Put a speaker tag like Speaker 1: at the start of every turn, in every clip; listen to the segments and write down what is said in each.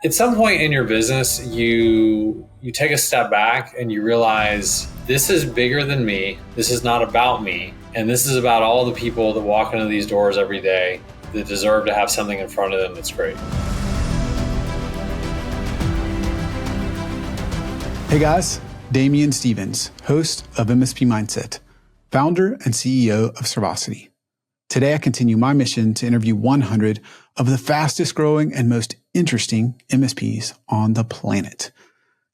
Speaker 1: At some point in your business, you take a step back and you realize this is bigger than me. This is not about me. And this is about all the people that walk into these doors every day that deserve to have something in front of them that's great.
Speaker 2: Hey guys, Damien Stevens, host of MSP Mindset, founder and CEO of Servosity. Today, I continue my mission to interview 100 of the fastest growing and most interesting MSPs on the planet.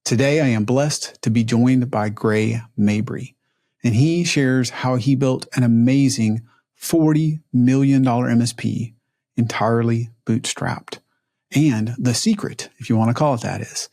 Speaker 2: Today, I am blessed to be joined by Gray Mabry, and he shares how he built an amazing $40 million MSP entirely bootstrapped. And the secret, if you want to call it that, is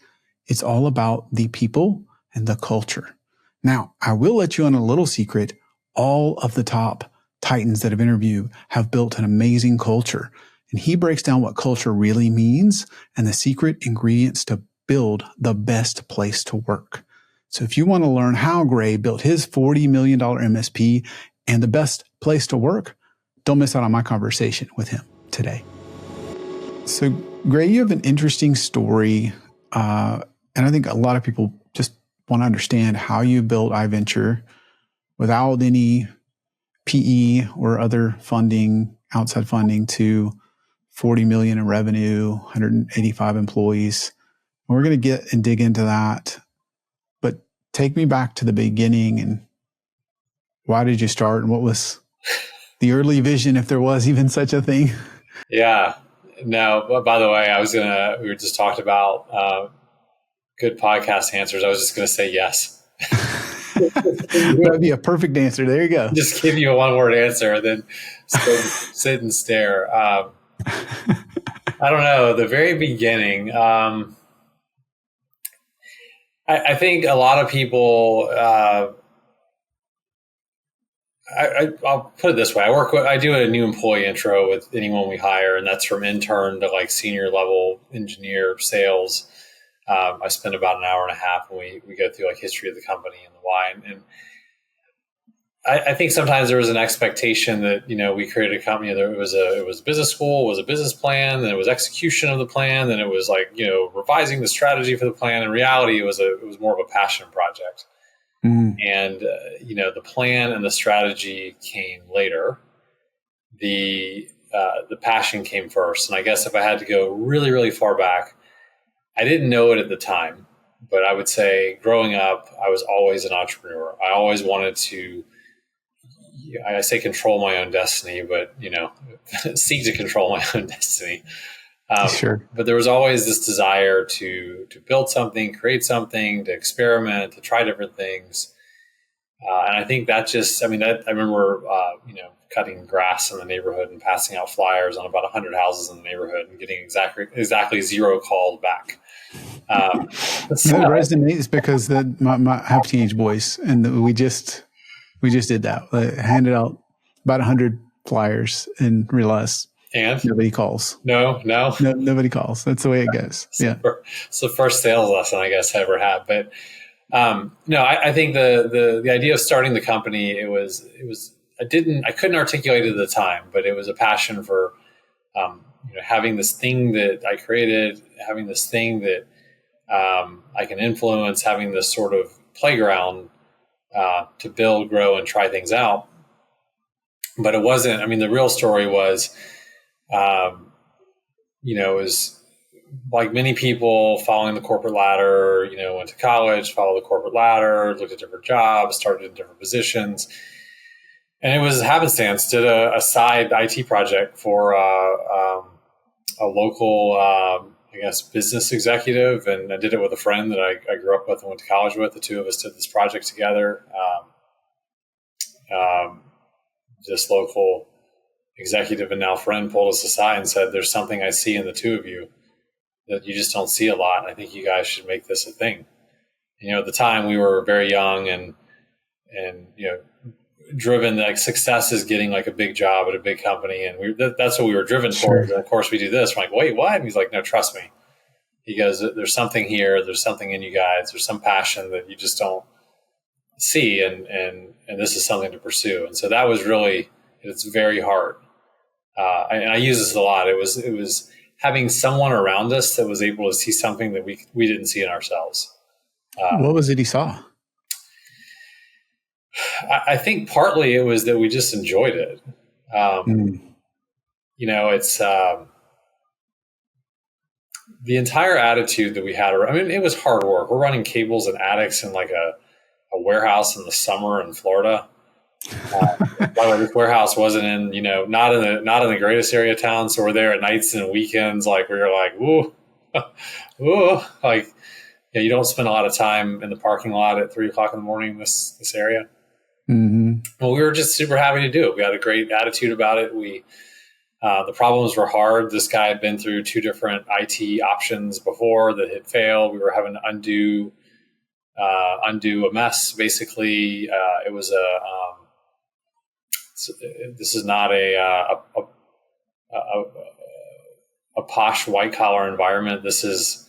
Speaker 2: it's all about the people and the culture. Now, I will let you in a little secret. All of the top Titans that I've interviewed have built an amazing culture. And he breaks down what culture really means and the secret ingredients to build the best place to work. So if you want to learn how Gray built his $40 million MSP and the best place to work, don't miss out on my conversation with him today. So Gray, you have an interesting story. And I think a lot of people just want to understand how you built iVenture without any PE or other funding, outside funding, to 40 million in revenue, 185 employees. We're going to get and dig into that, but take me back to the beginning and why did you start and what was the early vision, if there was even such a thing?
Speaker 1: Yeah. No, by the way, we were just talked about good podcast answers. I was just going to say yes.
Speaker 2: That'd be a perfect answer. There you go.
Speaker 1: Just give you a one-word answer and then sit and stare. I don't know. The very beginning, I think a lot of people, I'll put it this way. I do a new employee intro with anyone we hire, and that's from intern to like senior level engineer, sales. I spend about an hour and a half when we go through like history of the company and the why. And I think sometimes there was an expectation that, we created a company. It was business school, it was a business plan, then it was execution of the plan, then it was like, revising the strategy for the plan. In reality, it was more of a passion project. And, the plan and the strategy came later. The passion came first. And I guess if I had to go really, really far back, I didn't know it at the time, but I would say growing up, I was always an entrepreneur. I always wanted to, I say control my own destiny, but, seek to control my own destiny.
Speaker 2: Sure.
Speaker 1: But there was always this desire to build something, create something, to experiment, to try different things. And I think that I remember, cutting grass in the neighborhood and passing out flyers on about 100 houses in the neighborhood and getting exactly 0 calls back.
Speaker 2: That resonates because I have teenage boys, and we just did that. Handed out about 100 flyers and realized nobody calls.
Speaker 1: No,
Speaker 2: nobody calls. That's the way it goes. Yeah,
Speaker 1: it's the first sales lesson I guess I ever had. But I think the idea of starting the company, I couldn't articulate it at the time, but it was a passion for, having this thing that I created, having this thing that I can influence, having this sort of playground to build, grow, and try things out. But it wasn't, the real story was, it was like many people following the corporate ladder, went to college, followed the corporate ladder, looked at different jobs, started in different positions. And it was happenstance, did a side IT project for a local, business executive. And I did it with a friend that I grew up with and went to college with. The two of us did this project together. This local executive and now friend pulled us aside and said, there's something I see in the two of you that you just don't see a lot. And I think you guys should make this a thing. At the time we were very young and driven, like success is getting like a big job at a big company. And that's what we were driven towards. And of course we do this. We're like, wait, what? And he's like, no, trust me. He goes, there's something here. There's something in you guys. There's some passion that you just don't see. And this is something to pursue. And so that was really, it's very hard. And I use this a lot. It was having someone around us that was able to see something that we didn't see in ourselves.
Speaker 2: What was it he saw?
Speaker 1: I think partly it was that we just enjoyed it. It's the entire attitude that we had. I mean, it was hard work. We're running cables and attics in like a warehouse in the summer in Florida. By the way, this warehouse wasn't in, not in the greatest area of town. So we're there at nights and weekends. Like we were like, ooh, ooh, like, you don't spend a lot of time in the parking lot at 3:00 in the morning in this area.
Speaker 2: Mm-hmm.
Speaker 1: Well, we were just super happy to do it. We had a great attitude about it. The problems were hard. This guy had been through 2 different IT options before that had failed. We were having to undo a mess. Basically, it was this is not a posh white collar environment. This is,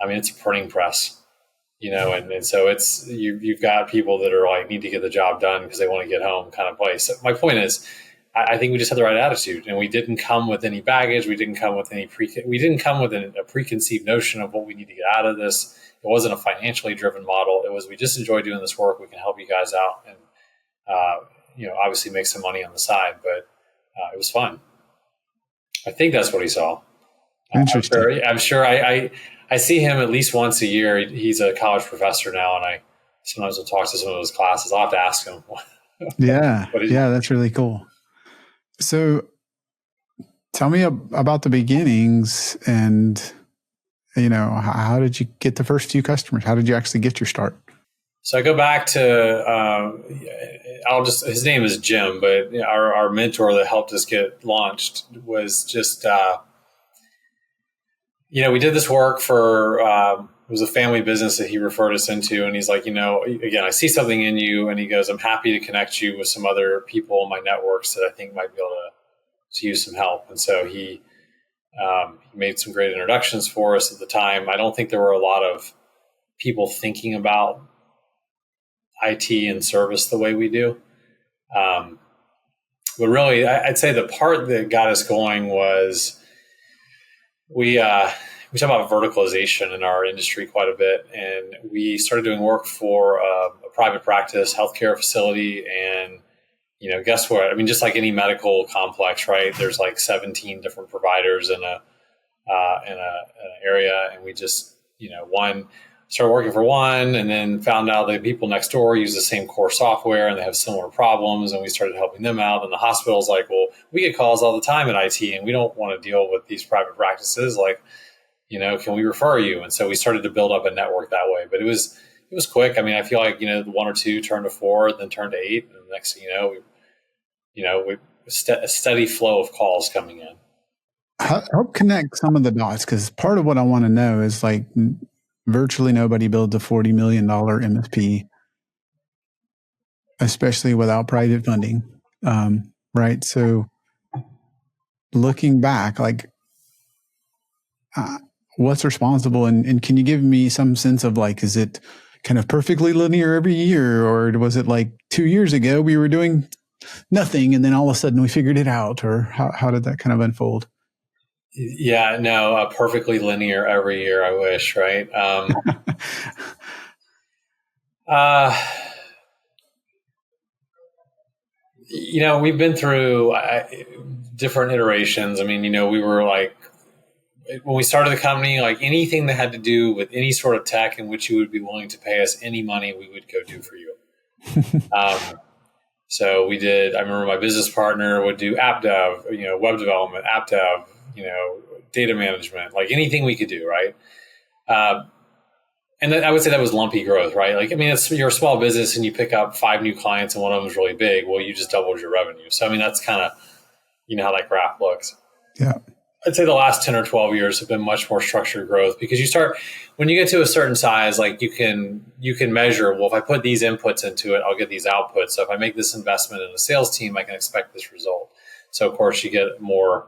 Speaker 1: it's a printing press, and so it's, you've got people that are like, need to get the job done because they want to get home kind of place. So my point is, I think we just had the right attitude, and we didn't come with any baggage. We didn't come with a preconceived notion of what we need to get out of this. It wasn't a financially driven model. It was, we just enjoy doing this work. We can help you guys out and, obviously make some money on the side, but it was fun. I think that's what he saw.
Speaker 2: Interesting.
Speaker 1: I'm sure I see him at least once a year. He's a college professor now, and I sometimes will talk to some of his classes. I'll have to ask him.
Speaker 2: Yeah. That's really cool. So tell me about the beginnings and, how did you get the first few customers? How did you actually get your start?
Speaker 1: So I go back to, his name is Jim, but our mentor that helped us get launched was just, we did this work for, it was a family business that he referred us into. And he's like, again, I see something in you. And he goes, I'm happy to connect you with some other people in my networks that I think might be able to use some help. And so he made some great introductions for us at the time. I don't think there were a lot of people thinking about IT and service the way we do. But really, I'd say the part that got us going was we talk about verticalization in our industry quite a bit. And we started doing work for a private practice healthcare facility. And, guess what? Just like any medical complex, right? There's like 17 different providers in an area. And we just, started working for one, and then found out that people next door use the same core software and they have similar problems. And we started helping them out. And the hospital's like, well, we get calls all the time in IT and we don't want to deal with these private practices. Like, can we refer you? And so we started to build up a network that way. But it was quick. I feel like, 1 or 2 turned to 4, then turned to 8. And the next thing we a steady flow of calls coming in.
Speaker 2: Help connect some of the dots, because part of what I want to know is like virtually nobody builds a $40 million MSP, especially without private funding. Right. So looking back, like what's responsible? And can you give me some sense of like, is it kind of perfectly linear every year? Or was it like 2 years ago we were doing nothing and then all of a sudden we figured it out? Or how did that kind of unfold?
Speaker 1: Yeah, no, perfectly linear every year. I wish, right? We've been through different iterations. We were like, when we started the company, like anything that had to do with any sort of tech in which you would be willing to pay us any money, we would go do for you. So we did, I remember my business partner would do app dev, web development, app dev, data management, like anything we could do, right? And I would say that was lumpy growth, right? Like, you're a small business and you pick up 5 new clients and one of them is really big. Well, you just doubled your revenue. So, that's kind of, how that graph looks.
Speaker 2: Yeah.
Speaker 1: I'd say the last 10 or 12 years have been much more structured growth, because when you get to a certain size, like you can measure, well, if I put these inputs into it, I'll get these outputs. So if I make this investment in a sales team, I can expect this result. So of course you get a more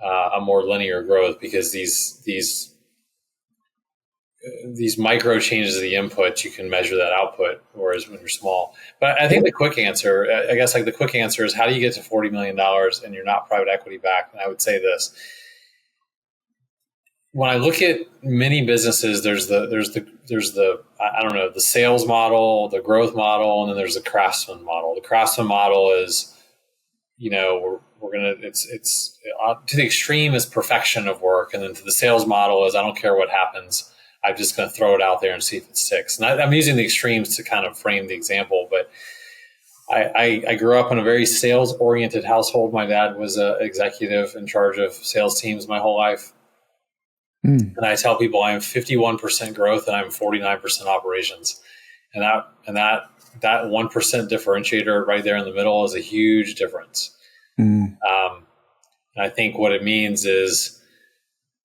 Speaker 1: linear growth, because these micro changes of the input, you can measure that output, whereas when you're small. But I think the quick answer is, how do you get to $40 million and you're not private equity backed? And I would say this: when I look at many businesses, there's the I don't know, the sales model, the growth model, and then there's the craftsman model. The craftsman model is, we're gonna it's to the extreme is perfection of work, and then to the sales model is I don't care what happens, I'm just going to throw it out there and see if it sticks. And I'm using the extremes to kind of frame the example, but I grew up in a very sales oriented household. My dad was an executive in charge of sales teams my whole life. And I tell people I am 51% growth and I'm 49% operations. And that 1% differentiator right there in the middle is a huge difference. And I think what it means is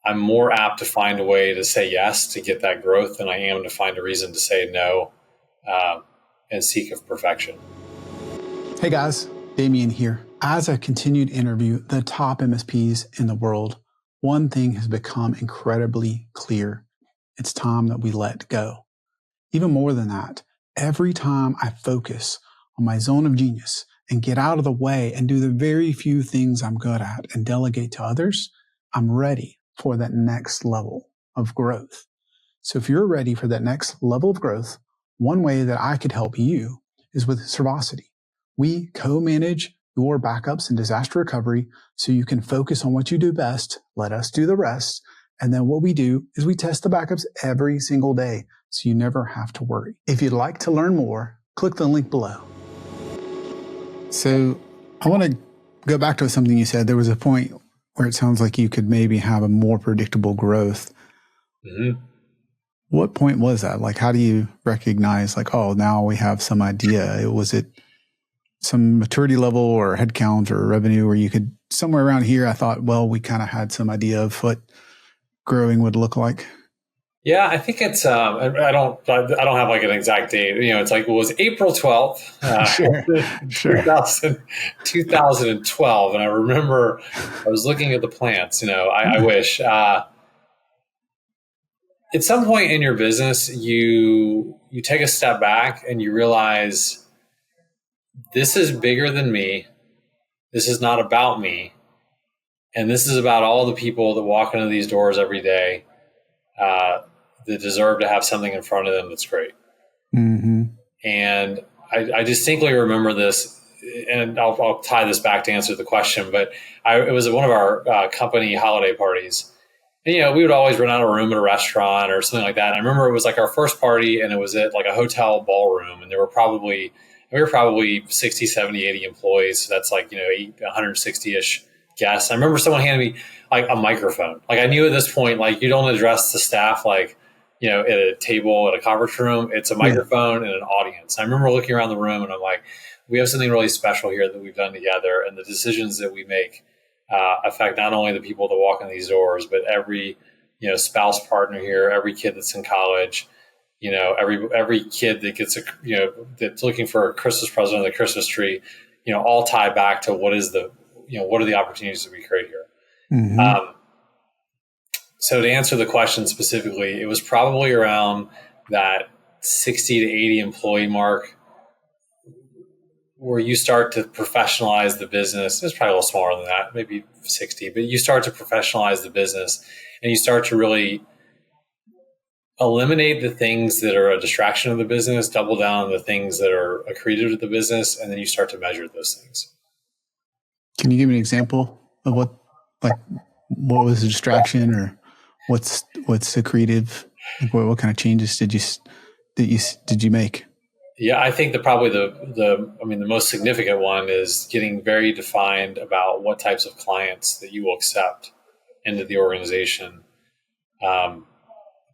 Speaker 1: I'm more apt to find a way to say yes to get that growth than I am to find a reason to say no and seek of perfection.
Speaker 2: Hey guys, Damien here. As I continue to interview the top MSPs in the world, one thing has become incredibly clear. It's time that we let go. Even more than that, every time I focus on my zone of genius and get out of the way and do the very few things I'm good at and delegate to others, I'm ready for that next level of growth. So if you're ready for that next level of growth, one way that I could help you is with Servosity. We co-manage your backups and disaster recovery so you can focus on what you do best, let us do the rest, and then what we do is we test the backups every single day so you never have to worry. If you'd like to learn more, click the link below. So I want to go back to something you said. There was a point where it sounds like you could maybe have a more predictable growth.
Speaker 1: Mm-hmm.
Speaker 2: What point was that? Like, how do you recognize, like, oh, now we have some idea? Was it some maturity level or headcount or revenue where you could, somewhere around here, I thought, well, we kind of had some idea of what growing would look like?
Speaker 1: Yeah, I think it's, I don't have like an exact date. It's like, it was April 12th,
Speaker 2: Sure.
Speaker 1: 2012. And I remember I was looking at the plants, I wish, at some point in your business, you take a step back and you realize this is bigger than me. This is not about me. And this is about all the people that walk into these doors every day that deserve to have something in front of them that's great.
Speaker 2: Mm-hmm.
Speaker 1: And I distinctly remember this, and I'll tie this back to answer the question, but it was at one of our company holiday parties. And, we would always run out of room at a restaurant or something like that. And I remember it was like our first party, and it was at like a hotel ballroom, and we were probably 60, 70, 80 employees. So that's like, 160-ish guests. I remember someone handed me like a microphone. Like I knew at this point, like you don't address the staff like, at a table at a conference room. It's a microphone and an audience. I remember looking around the room and I'm like, we have something really special here that we've done together, and the decisions that we make affect not only the people that walk in these doors, but every, spouse partner here, every kid that's in college, every kid that gets that's looking for a Christmas present on the Christmas tree, all tie back to what are the opportunities that we create here.
Speaker 2: Mm-hmm.
Speaker 1: So to answer the question specifically, it was probably around that 60 to 80 employee mark where you start to professionalize the business. It's probably a little smaller than that, maybe 60, but you start to professionalize the business and you start to really eliminate the things that are a distraction of the business, double down on the things that are accretive to the business, and then you start to measure those things.
Speaker 2: Can you give me an example of what was a distraction or what's accretive? Like what kind of changes did you make?
Speaker 1: Yeah, I think that probably the most significant one is getting very defined about what types of clients that you will accept into the organization.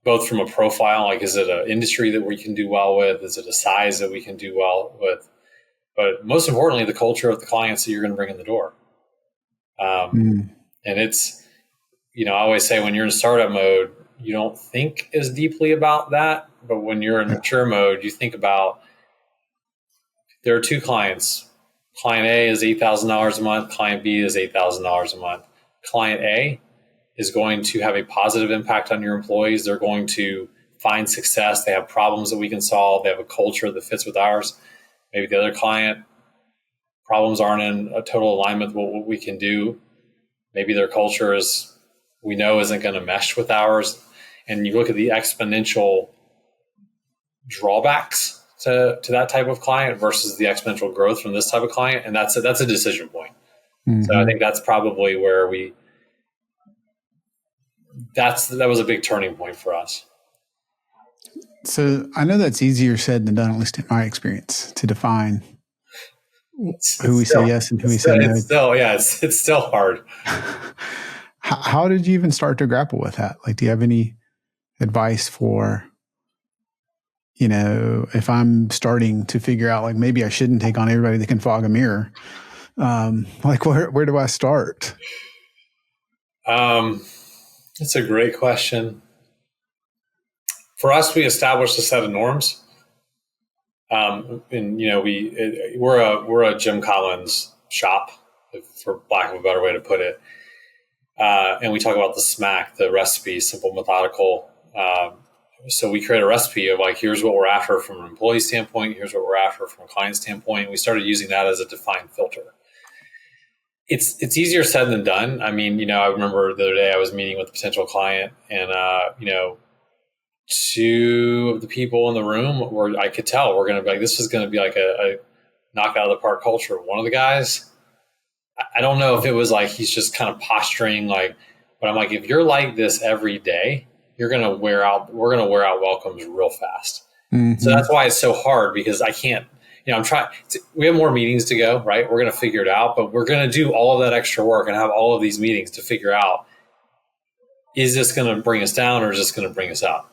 Speaker 1: Both from a profile, like is it an industry that we can do well with? Is it a size that we can do well with? But most importantly, the culture of the clients that you're going to bring in the door. And it's, I always say when you're in startup mode, you don't think as deeply about that. But when you're in mature mode, you think about, there are two clients. Client A is $8,000 a month. Client B is $8,000 a month. Client A is going to have a positive impact on your employees. They're going to find success. They have problems that we can solve. They have a culture that fits with ours. Maybe the other client, problems aren't in a total alignment with what we can do. Maybe their culture is we know isn't going to mesh with ours. And you look at the exponential drawbacks to that type of client versus the exponential growth from this type of client. And that's a decision point. Mm-hmm. So I think that's probably where that was a big turning point for us.
Speaker 2: So I know that's easier said than done, at least in my experience, to define who we say yes and who we say no.
Speaker 1: It's still hard.
Speaker 2: How did you even start to grapple with that? Like, do you have any advice for, if I'm starting to figure out, like, maybe I shouldn't take on everybody that can fog a mirror? Like, where do I start?
Speaker 1: It's a great question. For us, we established a set of norms. And we're a Jim Collins shop, for lack of a better way to put it. And we talk about the SMAC, the recipe, simple, methodical. So we create a recipe of, like, here's what we're after from an employee standpoint. Here's what we're after from a client standpoint. We started using that as a defined filter. It's easier said than done. I mean, I remember the other day I was meeting with a potential client, and, two of the people in the room where I could tell we're going to be like, this is going to be like a knock out of the park culture. One of the guys, I don't know if it was like he's just kind of posturing, like, but I'm like, if you're like this every day, we're going to wear out welcomes real fast. Mm-hmm. So that's why it's so hard, because I can't, we have more meetings to go, right? We're going to figure it out, but we're going to do all of that extra work and have all of these meetings to figure out, is this going to bring us down or is this going to bring us up?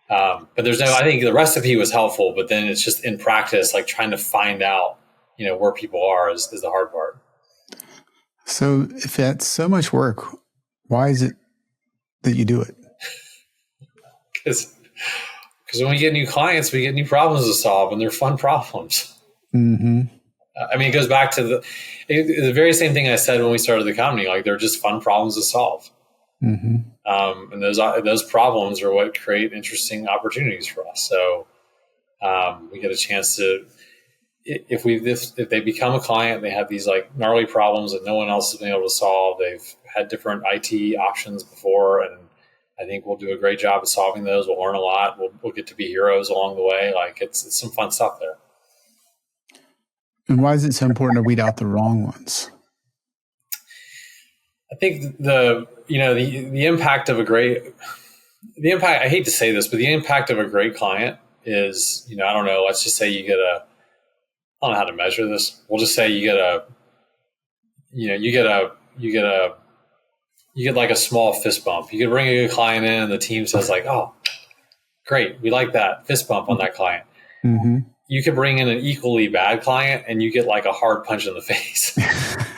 Speaker 1: But I think the recipe was helpful, but then it's just in practice, like trying to find out, where people are is the hard part.
Speaker 2: So if that's so much work, why is it that you do it?
Speaker 1: Because when we get new clients, we get new problems to solve, and they're fun problems. Mm-hmm. I mean, it goes back to the very same thing I said when we started the company. Like, they're just fun problems to solve. Mm-hmm. And those problems are what create interesting opportunities for us. So we get a chance to, if they become a client, they have these like gnarly problems that no one else has been able to solve. They've had different IT options before, and I think we'll do a great job of solving those. We'll learn a lot. We'll get to be heroes along the way. Like, it's some fun stuff there.
Speaker 2: And why is it so important to weed out the wrong ones?
Speaker 1: I think the impact of I hate to say this, but the impact of a great client is, I don't know, let's just say I don't know how to measure this. We'll just say you get like a small fist bump. You could bring a good client in and the team says like, oh, great, we like that fist bump on that client. Mm-hmm. You could bring in an equally bad client and you get like a hard punch in the face.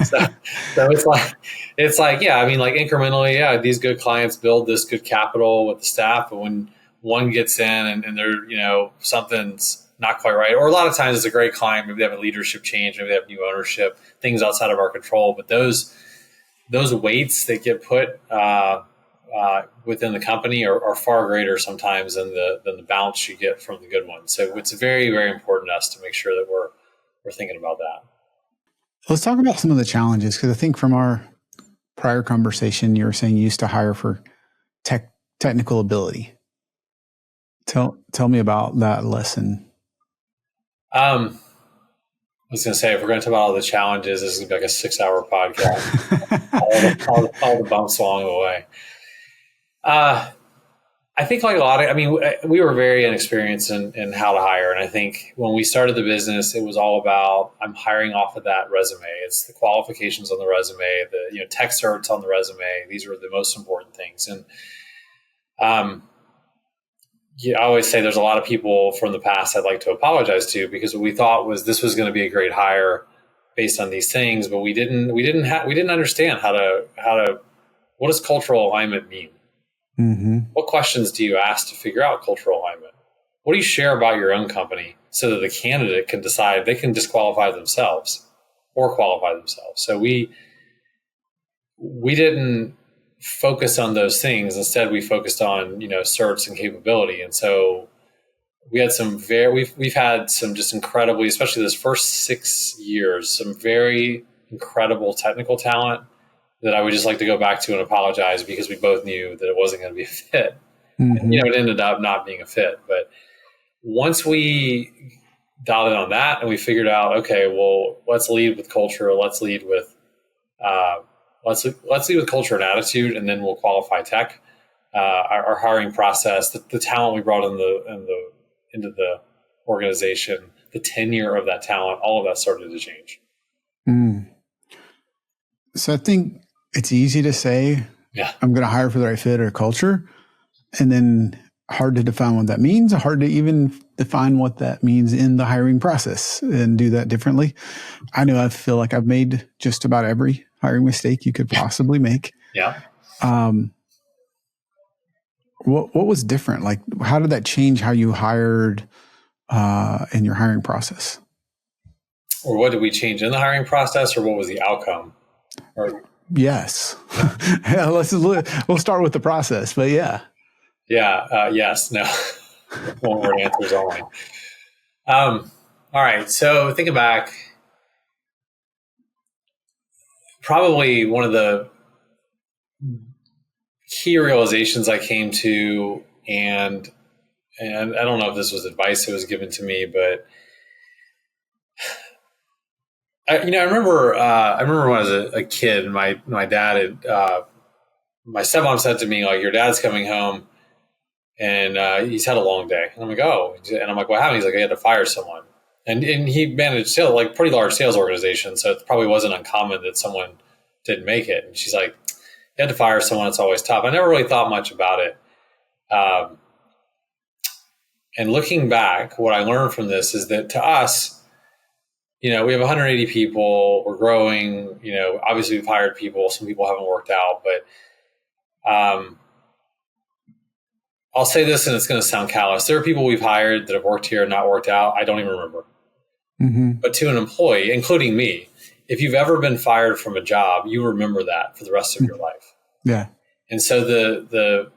Speaker 1: so it's like, yeah, I mean, like incrementally, yeah, these good clients build this good capital with the staff, but when one gets in and they're, something's not quite right, or a lot of times it's a great client, maybe they have a leadership change, maybe they have new ownership, things outside of our control, but those weights that get put within the company are far greater sometimes than the bounce you get from the good ones. So it's very, very important to us to make sure that we're thinking about that.
Speaker 2: Let's talk about some of the challenges, because I think from our prior conversation, you were saying you used to hire for technical ability. Tell me about that lesson.
Speaker 1: I was going to say, if we're going to talk about all the challenges, this is going to be like a 6-hour podcast. all the bumps along the way. I think like we were very inexperienced in how to hire. And I think when we started the business, it was all about, I'm hiring off of that resume. It's the qualifications on the resume, the tech certs on the resume. These were the most important things. And I always say there's a lot of people from the past I'd like to apologize to, because what we thought was this was going to be a great hire based on these things, but we didn't understand how to what does cultural alignment mean? Mm-hmm. What questions do you ask to figure out cultural alignment? What do you share about your own company so that the candidate can decide they can disqualify themselves or qualify themselves? So we didn't focus on those things. Instead, we focused on, certs and capability. And so we had we've had some just incredibly, especially this first 6 years, some very incredible technical talent that I would just like to go back to and apologize because we both knew that it wasn't going to be a fit. And, it ended up not being a fit. But once we dialed in on that and we figured out, okay, well, let's lead with culture. Let's lead with culture and attitude, and then we'll qualify tech. Our hiring process, the talent we brought into the organization, the tenure of that talent, all of that started to change.
Speaker 2: So I think it's easy to say, I'm going to hire for the right fit or culture, and then hard to define what that means, hard to even define what that means in the hiring process and do that differently. I know I feel like I've made just about every hiring mistake you could possibly make.
Speaker 1: Yeah.
Speaker 2: What was different? Like, how did that change how you hired in your hiring process?
Speaker 1: Or what did we change in the hiring process, or what was the outcome?
Speaker 2: Yes. We'll start with the process, but yeah.
Speaker 1: Yes. No. One word answers only. All right. So thinking back, probably one of the key realizations I came to, and I don't know if this was advice that was given to me, but I remember when I was a kid, my dad had, my stepmom said to me, like, your dad's coming home and he's had a long day. And I'm like, oh, and I'm like, what happened? He's like, I had to fire someone. And he managed pretty large sales organization. So it probably wasn't uncommon that someone didn't make it. And she's like, you had to fire someone. It's always tough. I never really thought much about it. And looking back, what I learned from this is that to us, we have 180 people. We're growing. Obviously we've hired people. Some people haven't worked out, but I'll say this, and it's going to sound callous. There are people we've hired that have worked here and not worked out. I don't even remember. But to an employee, including me, if you've ever been fired from a job, you remember that for the rest of your life.
Speaker 2: Yeah.
Speaker 1: And so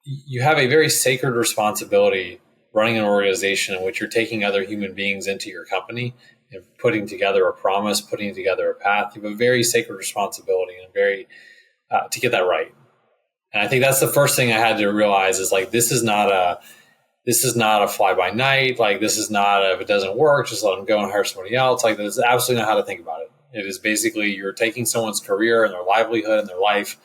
Speaker 1: you have a very sacred responsibility running an organization in which you're taking other human beings into your company and putting together a promise, putting together a path. You have a very sacred responsibility and to get that right. And I think that's the first thing I had to realize is, like, this is not a fly by night. Like, this is not if it doesn't work, just let them go and hire somebody else. Like, that's absolutely not how to think about it. It is basically you're taking someone's career and their livelihood and their life,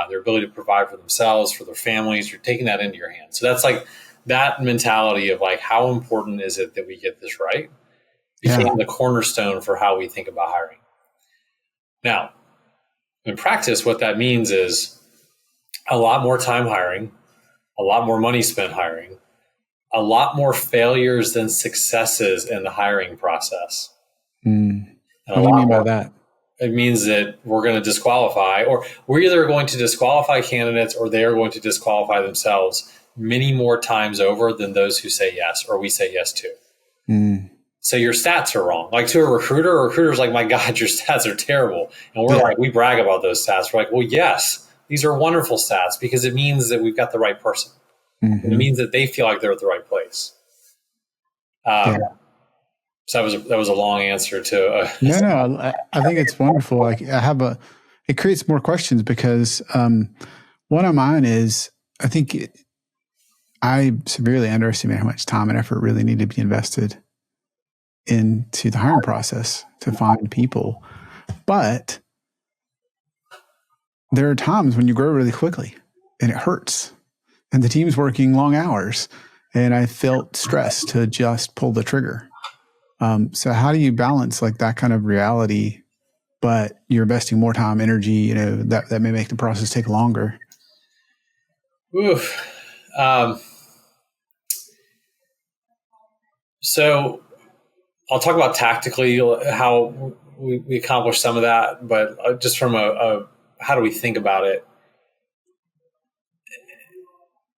Speaker 1: their ability to provide for themselves, for their families. You're taking that into your hands. So that's like that mentality of, like, how important is it that we get this right became the cornerstone for how we think about hiring. Now, in practice, what that means is a lot more time hiring, a lot more money spent hiring, a lot more failures than successes in the hiring process.
Speaker 2: What do you mean by that?
Speaker 1: It means that we're going to disqualify, or we're either going to disqualify candidates or they are going to disqualify themselves many more times over than those who say yes or we say yes to. So your stats are wrong. Like, to a recruiter's like, my God, your stats are terrible. And we're like, we brag about those stats. We're like, well, yes, these are wonderful stats because it means that we've got the right person. It means that they feel like they're at the right place. So that was a long answer to.
Speaker 2: No, I think it's wonderful. Like, it creates more questions because one of mine is, I think I severely underestimate how much time and effort really need to be invested into the hiring process to find people. But there are times when you grow really quickly and it hurts and the team's working long hours and I felt stressed to just pull the trigger. So how do you balance, like, that kind of reality, but you're investing more time, energy, that may make the process take longer?
Speaker 1: So I'll talk about tactically how we accomplish some of that, but just from how do we think about it?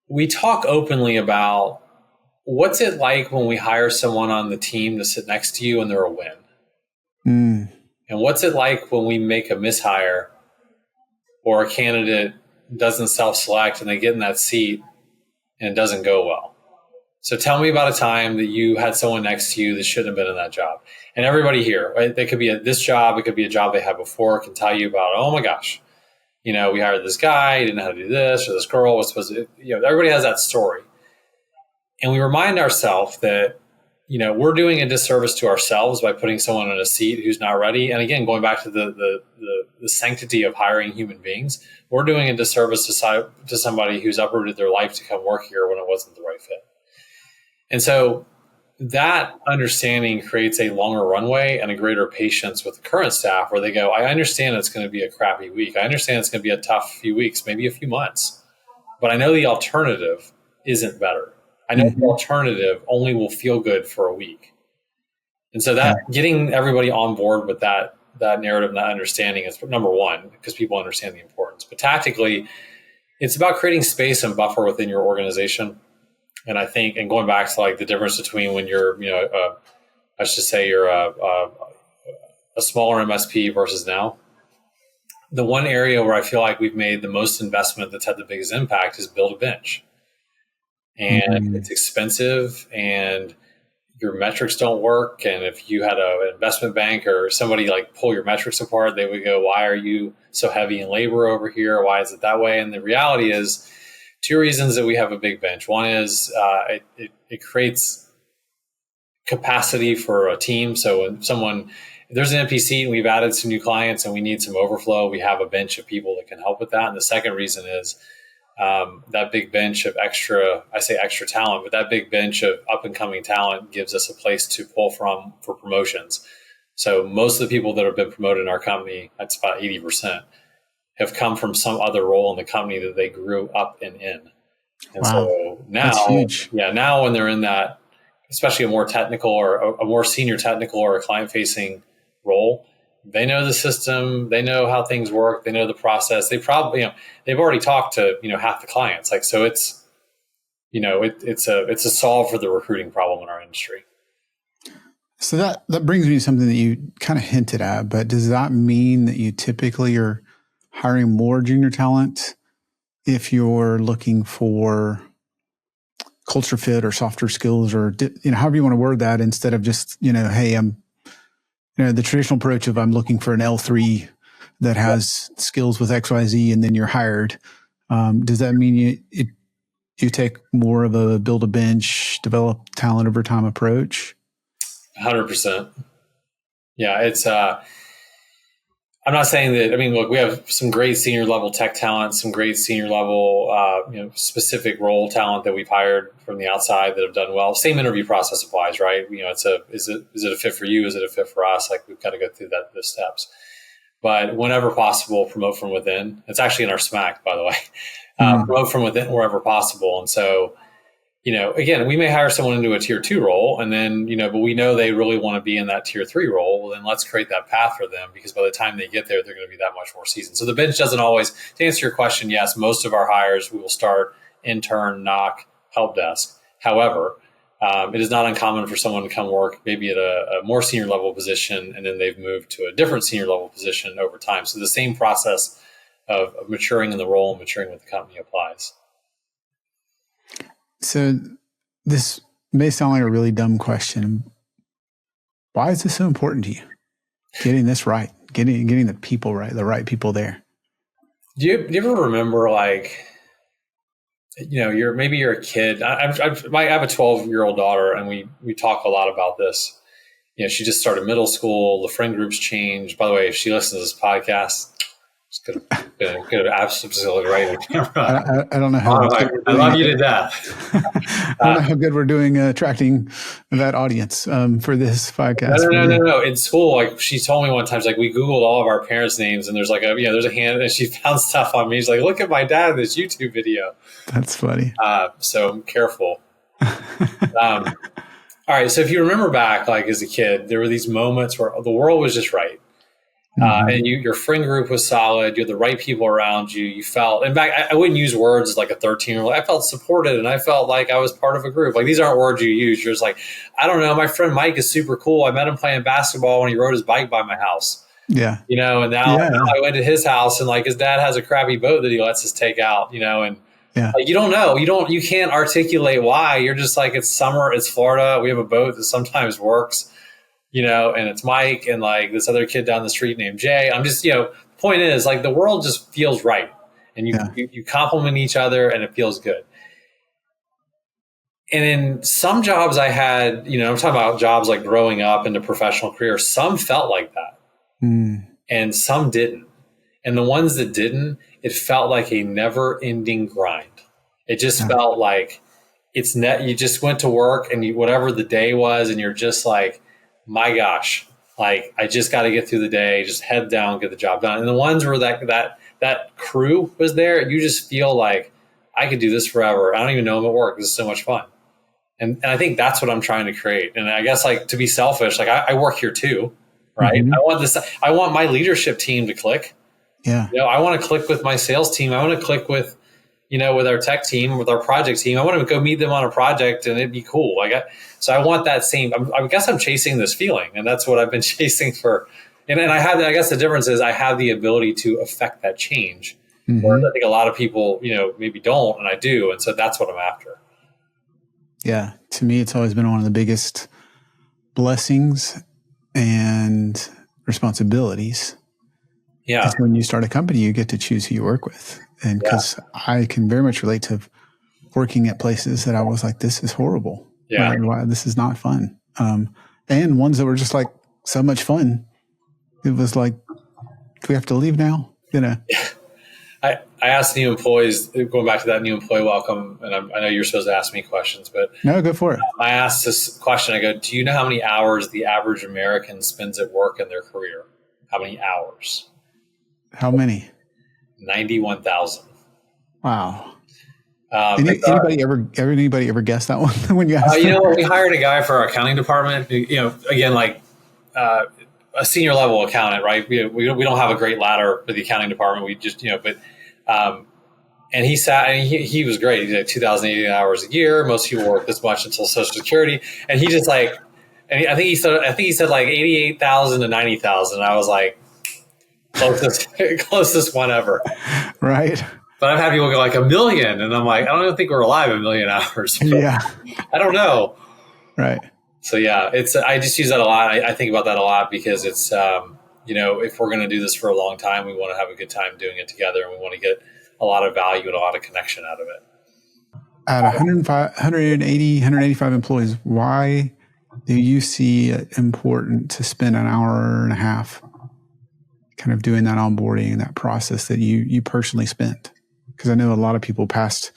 Speaker 1: We talk openly about what's it like when we hire someone on the team to sit next to you and they're a win? And what's it like when we make a mishire or a candidate doesn't self-select and they get in that seat and it doesn't go well? So tell me about a time that you had someone next to you that shouldn't have been in that job. And everybody here, right, they could be at this job, it could be a job they had before, can tell you about, oh my gosh, we hired this guy, he didn't know how to do this, or this girl was supposed to, everybody has that story. And we remind ourselves that, we're doing a disservice to ourselves by putting someone in a seat who's not ready. And again, going back to the sanctity of hiring human beings, we're doing a disservice to somebody who's uprooted their life to come work here when it wasn't the right fit. And so that understanding creates a longer runway and a greater patience with the current staff, where they go, I understand it's going to be a crappy week. I understand it's going to be a tough few weeks, maybe a few months, but I know the alternative isn't better. I know the alternative only will feel good for a week. And so that getting everybody on board with that narrative and that understanding is number one, because people understand the importance. But tactically, it's about creating space and buffer within your organization. And I think, and going back to like the difference between when you're, I should say you're a smaller MSP versus now, the one area where I feel like we've made the most investment that's had the biggest impact is build a bench. And it's expensive and your metrics don't work. And if you had an investment bank or somebody like pull your metrics apart, they would go, why are you so heavy in labor over here? Why is it that way? And the reality is, two reasons that we have a big bench. One is it creates capacity for a team. So when there's an empty seat and we've added some new clients and we need some overflow, we have a bench of people that can help with that. And the second reason is that big bench of extra talent, but that big bench of up and coming talent gives us a place to pull from for promotions. So most of the people that have been promoted in our company, that's about 80%, have come from some other role in the company that they grew up and in. And so now,
Speaker 2: that's huge.
Speaker 1: Now when they're in that, especially a more technical or a more senior technical or a client facing role, they know the system, they know how things work, they know the process. They probably, they've already talked to, half the clients. Like, so it's, it's a solve for the recruiting problem in our industry.
Speaker 2: So that brings me to something that you kind of hinted at, but does that mean that you typically are hiring more junior talent if you're looking for culture fit or softer skills, or however you want to word that, instead of just hey, I'm the traditional approach of I'm looking for an L3 that has skills with XYZ, and then you're hired. Does that mean you take more of a build a bench, develop talent over time approach?
Speaker 1: 100%. Yeah, it's I'm not saying that. I mean, look, we have some great senior level tech talent, some great senior level, specific role talent that we've hired from the outside that have done well. Same interview process applies, right? Is it a fit for you? Is it a fit for us? Like, we've got to go through the steps. But whenever possible, promote from within. It's actually in our SMAC, by the way. Promote from within wherever possible. And so, again, we may hire someone into a tier 2 role, and then, but we know they really want to be in that tier 3 role. Well, then let's create that path for them, because by the time they get there, they're going to be that much more seasoned. So the bench doesn't always, to answer your question, yes, most of our hires, we will start intern, knock, help desk. However, it is not uncommon for someone to come work maybe at a more senior level position, and then they've moved to a different senior level position over time. So the same process of maturing in the role and maturing with the company applies.
Speaker 2: So this may sound like a really dumb question. Why is this so important to you? Getting this right, getting the people right, the right people there.
Speaker 1: Do you ever remember, like, you're a kid. I have a 12-year-old daughter, and we talk a lot about this. She just started middle school. The friend group's changed. By the way, if she listens to this podcast, could have absolutely right in the camera.
Speaker 2: I don't know how.
Speaker 1: I love you to death.
Speaker 2: I don't know how good we're doing attracting that audience for this podcast.
Speaker 1: No. In school, like, she told me one time, like, we Googled all of our parents' names, and there's like there's a hand, and she found stuff on me. She's like, look at my dad in this YouTube video.
Speaker 2: That's funny.
Speaker 1: So I'm careful. All right. So if you remember back, like, as a kid, there were these moments where the world was just right. And your friend group was solid. You had the right people around you. You felt, in fact, I wouldn't use words like a 13-year-old. I felt supported, and I felt like I was part of a group. Like, these aren't words you use. You're just like, I don't know, my friend Mike is super cool. I met him playing basketball when he rode his bike by my house.
Speaker 2: Yeah.
Speaker 1: And now I went to his house, and like, his dad has a crappy boat that he lets us take out, and
Speaker 2: Yeah.
Speaker 1: Like, you don't know. You can't articulate why. You're just like, it's summer, it's Florida. We have a boat that sometimes works, and it's Mike and like this other kid down the street named Jay. I'm just, point is like the world just feels right. And you compliment each other and it feels good. And in some jobs I had, I'm talking about jobs like growing up in the professional career, some felt like that and some didn't. And the ones that didn't, it felt like a never ending grind. It just felt like you just went to work and whatever the day was, and you're just like, my gosh, like I just got to get through the day, just head down, get the job done. And the ones where that crew was there, you just feel like I could do this forever. I don't even know I'm at work. This is so much fun. And I think that's what I'm trying to create. And I guess like to be selfish, like I work here too, right? I want my leadership team to click.
Speaker 2: Yeah.
Speaker 1: I want to click with my sales team. I want to click with, with our tech team, with our project team. I want to go meet them on a project and it'd be cool. So I want that same, I guess I'm chasing this feeling, and that's what I've been chasing for. And I guess the difference is I have the ability to affect that change. Whereas I think a lot of people, maybe don't, and I do. And so that's what I'm after.
Speaker 2: Yeah. To me, it's always been one of the biggest blessings and responsibilities.
Speaker 1: Yeah.
Speaker 2: Because when you start a company, you get to choose who you work with. And because I can very much relate to working at places that I was like, this is horrible.
Speaker 1: Yeah.
Speaker 2: Right? This is not fun. And ones that were just like so much fun. It was like, do we have to leave now?
Speaker 1: I asked new employees, going back to that new employee welcome, and I know you're supposed to ask me questions, but
Speaker 2: no, go for it.
Speaker 1: I asked this question. I go, do you know how many hours the average American spends at work in their career? How many hours?
Speaker 2: How many?
Speaker 1: 91,000.
Speaker 2: Wow. Anybody ever guessed that one when you asked?
Speaker 1: We hired a guy for our accounting department. Again, like a senior level accountant, right? We don't have a great ladder for the accounting department. We just, and he sat and he was great. He did 2,080 hours a year. Most people work this much until Social Security, and he just like, and I think he said like 88,000 to 90,000. I was like, closest one ever.
Speaker 2: Right.
Speaker 1: But I've had people go like 1 million, and I'm like, I don't even think we're alive 1 million hours.
Speaker 2: Yeah.
Speaker 1: I don't know.
Speaker 2: Right.
Speaker 1: So yeah, I just use that a lot. I think about that a lot because it's, if we're going to do this for a long time, we want to have a good time doing it together, and we want to get a lot of value and a lot of connection out of it.
Speaker 2: At 185 employees, why do you see it important to spend an hour and a half kind of doing that onboarding and that process that you personally spent? Because I know a lot of people past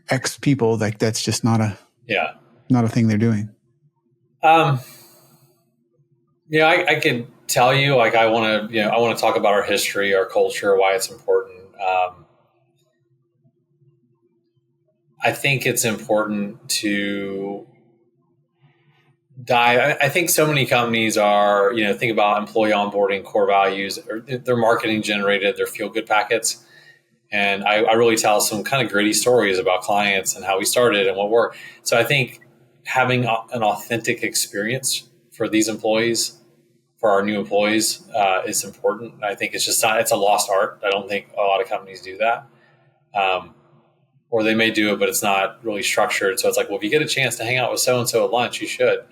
Speaker 2: X people, like that's just not a thing they're doing.
Speaker 1: I could tell you, like, I want to talk about our history, our culture, why it's important. I think it's important to dive. I think so many companies are, think about employee onboarding, core values, or they're marketing generated, their feel good packets. And I really tell some kind of gritty stories about clients and how we started and what worked. So I think having an authentic experience for these employees, for our new employees, is important. I think it's a lost art. I don't think a lot of companies do that. Or they may do it, but it's not really structured. So it's like, well, if you get a chance to hang out with so-and-so at lunch, you should.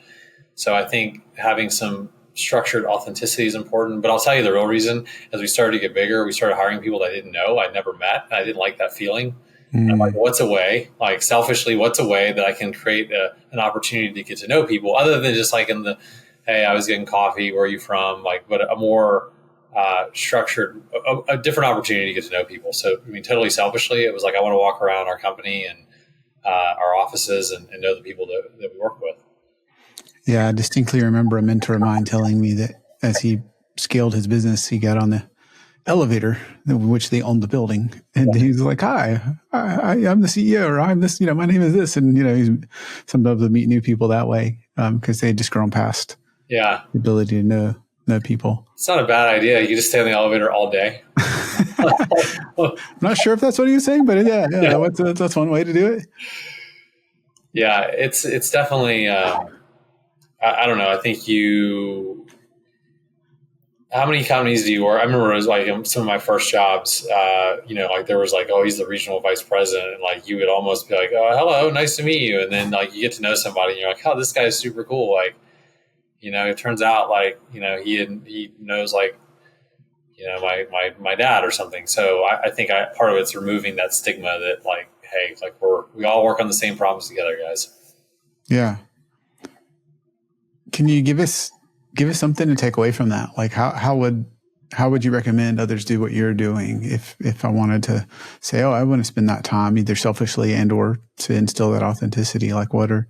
Speaker 1: So I think having some structured authenticity is important. But I'll tell you the real reason. As we started to get bigger, we started hiring people that I didn't know, I'd never met. And I didn't like that feeling. And I'm like, what's a way, like selfishly, what's a way that I can create an opportunity to get to know people other than just like hey, I was getting coffee, where are you from? Like, but a more structured, a different opportunity to get to know people. So, totally selfishly, it was like, I want to walk around our company and our offices and know the people that we work with. Yeah,
Speaker 2: I distinctly remember a mentor of mine telling me that as he scaled his business, he got on the elevator, which they owned the building. And he's like, hi, I'm the CEO, or I'm this, my name is this. And, he's sometimes to meet new people that way because they had just grown past the ability to know people.
Speaker 1: It's not a bad idea. You can just stay in the elevator all day.
Speaker 2: I'm not sure if that's what he was saying, but that's one way to do it.
Speaker 1: Yeah, it's definitely, I don't know. I think how many companies do you work? I remember it was like some of my first jobs, like there was like, oh, he's the regional vice president. And like, you would almost be like, oh, hello, nice to meet you. And then like you get to know somebody and you're like, oh, this guy is super cool. Like, it turns out like, he knows like, my dad or something. So I think part of it's removing that stigma that like, hey, like we all work on the same problems together, guys.
Speaker 2: Yeah. Can you give us something to take away from that? Like how would you recommend others do what you're doing if I wanted to say, oh, I want to spend that time either selfishly and or to instill that authenticity? Like what are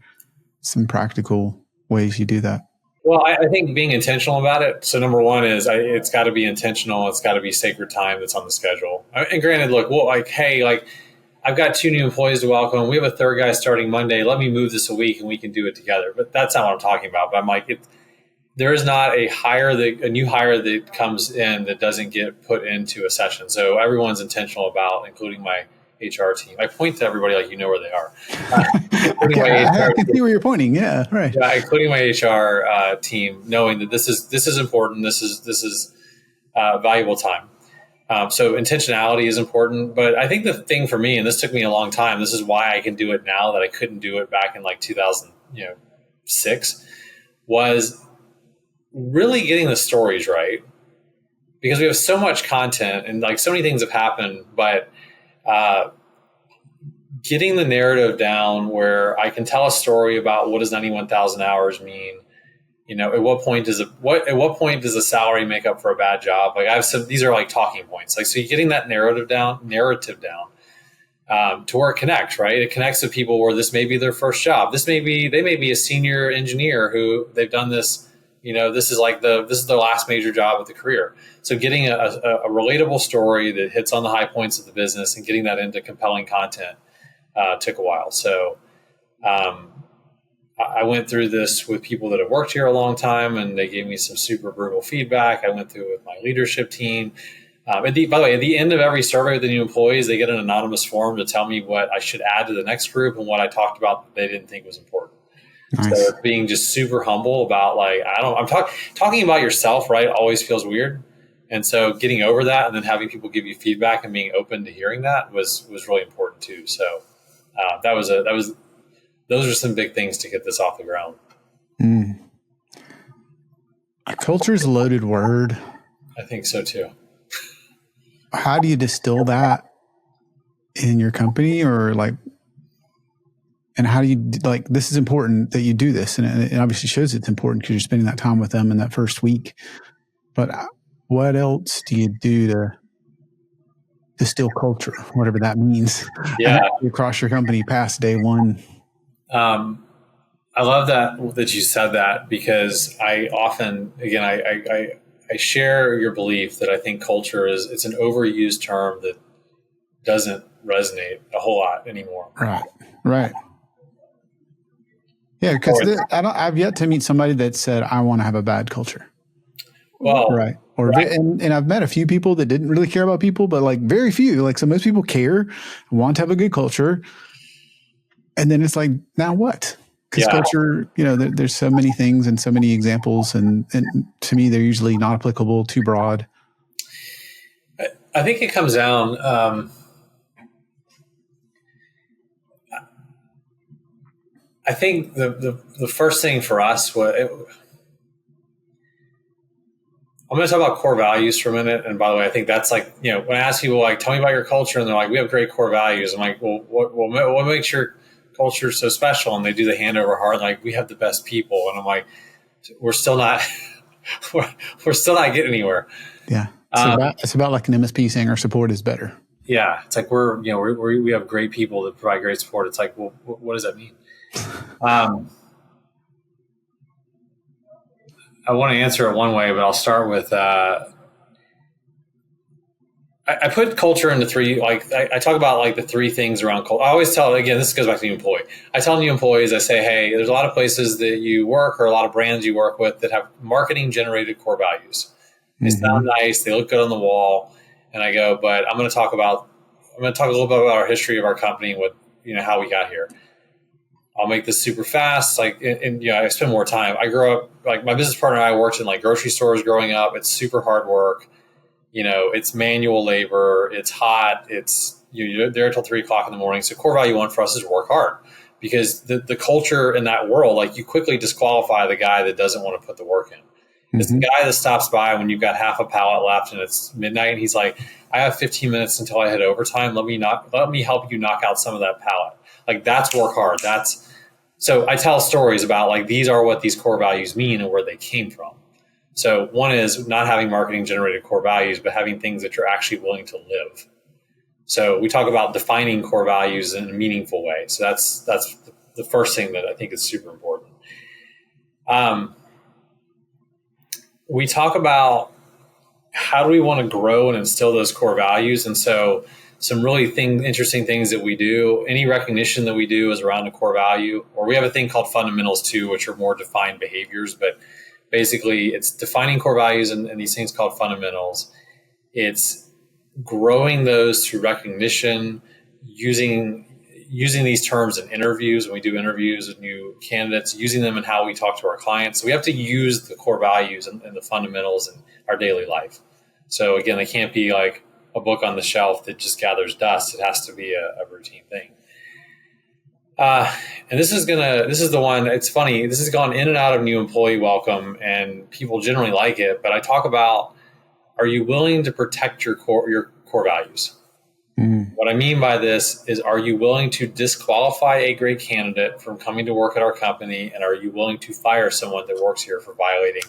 Speaker 2: some practical ways you do that?
Speaker 1: Well, I think being intentional about it. So number one is it's got to be intentional. It's got to be sacred time that's on the schedule. And granted, look, well, like, hey, like I've got 2 new employees to welcome. We have a 3rd guy starting Monday. Let me move this a week and we can do it together. But that's not what I'm talking about. But I'm like, there is not a new hire that comes in that doesn't get put into a session. So everyone's intentional about, including my HR team. I point to everybody like where they are.
Speaker 2: I can see where you're pointing. Yeah, right.
Speaker 1: Yeah, including my HR team, knowing that this is important. This is valuable time. So intentionality is important. But I think the thing for me, and this took me a long time, this is why I can do it now that I couldn't do it back in like 2006, was really getting the stories right. Because we have so much content and like so many things have happened, but getting the narrative down where I can tell a story about what does 91,000 hours mean. At what point does a salary make up for a bad job? Like these are like talking points. Like, so you're getting that narrative down to where it connects, right? It connects to people where this may be their first job. They may be a senior engineer who they've done this. This is their last major job of the career. So getting a relatable story that hits on the high points of the business and getting that into compelling content took a while. So I went through this with people that have worked here a long time, and they gave me some super brutal feedback. I went through it with my leadership team. By the way, at the end of every survey with the new employees, they get an anonymous form to tell me what I should add to the next group and what I talked about that they didn't think was important. Nice. So being just super humble about like, I'm talking about yourself, right? Always feels weird. And so getting over that and then having people give you feedback and being open to hearing that was really important too. So those are some big things to get this off the ground.
Speaker 2: Culture is a loaded word.
Speaker 1: I think so too.
Speaker 2: How do you distill that in your company, or like, and how do you like, this is important that you do this. And it obviously shows it's important because you're spending that time with them in that first week. But what else do you do to distill culture, whatever that means?
Speaker 1: Yeah.
Speaker 2: Across your company past day one.
Speaker 1: I love that you said that, because I often, again, I share your belief that I think culture it's an overused term that doesn't resonate a whole lot anymore.
Speaker 2: Right. Yeah, because I've yet to meet somebody that said, I want to have a bad culture.
Speaker 1: Well,
Speaker 2: right. And I've met a few people that didn't really care about people, but like very few. Like, so most people care, want to have a good culture. And then it's like, now what? Because culture, there's so many things and so many examples. And to me, they're usually not applicable, too broad.
Speaker 1: I think it comes down, I think the first thing for us was, I'm going to talk about core values for a minute. And by the way, I think that's like, when I ask people like, tell me about your culture, and they're like, we have great core values. I'm like, well, what makes your culture so special? And they do the hand over heart, like, we have the best people. And I'm like, we're still not, we're still not getting anywhere.
Speaker 2: Yeah. It's about like an MSP saying our support is better.
Speaker 1: Yeah. It's like, we have great people that provide great support. It's like, well, what does that mean? I want to answer it one way, but I'll start with, I put culture into 3, like I talk about like the 3 things around culture. I always tell, again, this goes back to new employee. I tell new employees, I say, hey, there's a lot of places that you work or a lot of brands you work with that have marketing generated core values. They sound nice. They look good on the wall. And I go, but I'm going to talk a little bit about our history of our company and what, how we got here. I'll make this super fast. Like, and I spend more time. I grew up, like my business partner and I worked in like grocery stores growing up. It's super hard work. It's manual labor. It's hot. You're there until 3 o'clock in the morning. So core value one for us is work hard, because the culture in that world, like you quickly disqualify the guy that doesn't want to put the work in. It's the guy that stops by when you've got half a pallet left and it's midnight and he's like, I have 15 minutes until I hit overtime. Let me help you knock out some of that pallet. Like that's work hard. So I tell stories about like, these are what these core values mean and where they came from. So one is not having marketing generated core values, but having things that you're actually willing to live. So we talk about defining core values in a meaningful way. So that's the first thing that I think is super important. We talk about how do we want to grow and instill those core values. And so some really interesting things that we do, any recognition that we do is around a core value, or we have a thing called fundamentals too, which are more defined behaviors, but basically it's defining core values and these things called fundamentals. It's growing those through recognition, using these terms in interviews. When we do interviews with new candidates, using them in how we talk to our clients. So we have to use the core values and the fundamentals in our daily life. So again, they can't be like a book on the shelf that just gathers dust. It has to be a routine thing. And this is the one, it's funny, this has gone in and out of new employee welcome and people generally like it, but I talk about, are you willing to protect your core values? What I mean by this is, are you willing to disqualify a great candidate from coming to work at our company? And are you willing to fire someone that works here for violating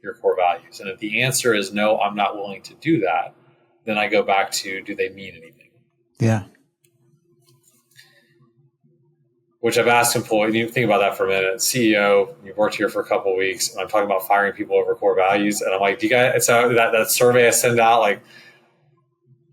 Speaker 1: your core values? And if the answer is no, I'm not willing to do that, then I go back to, do they mean anything?
Speaker 2: Yeah.
Speaker 1: Which I've asked employees, you think about that for a minute. CEO, you've worked here for a couple of weeks, and I'm talking about firing people over core values. And I'm like, do you guys, so that survey I send out, like,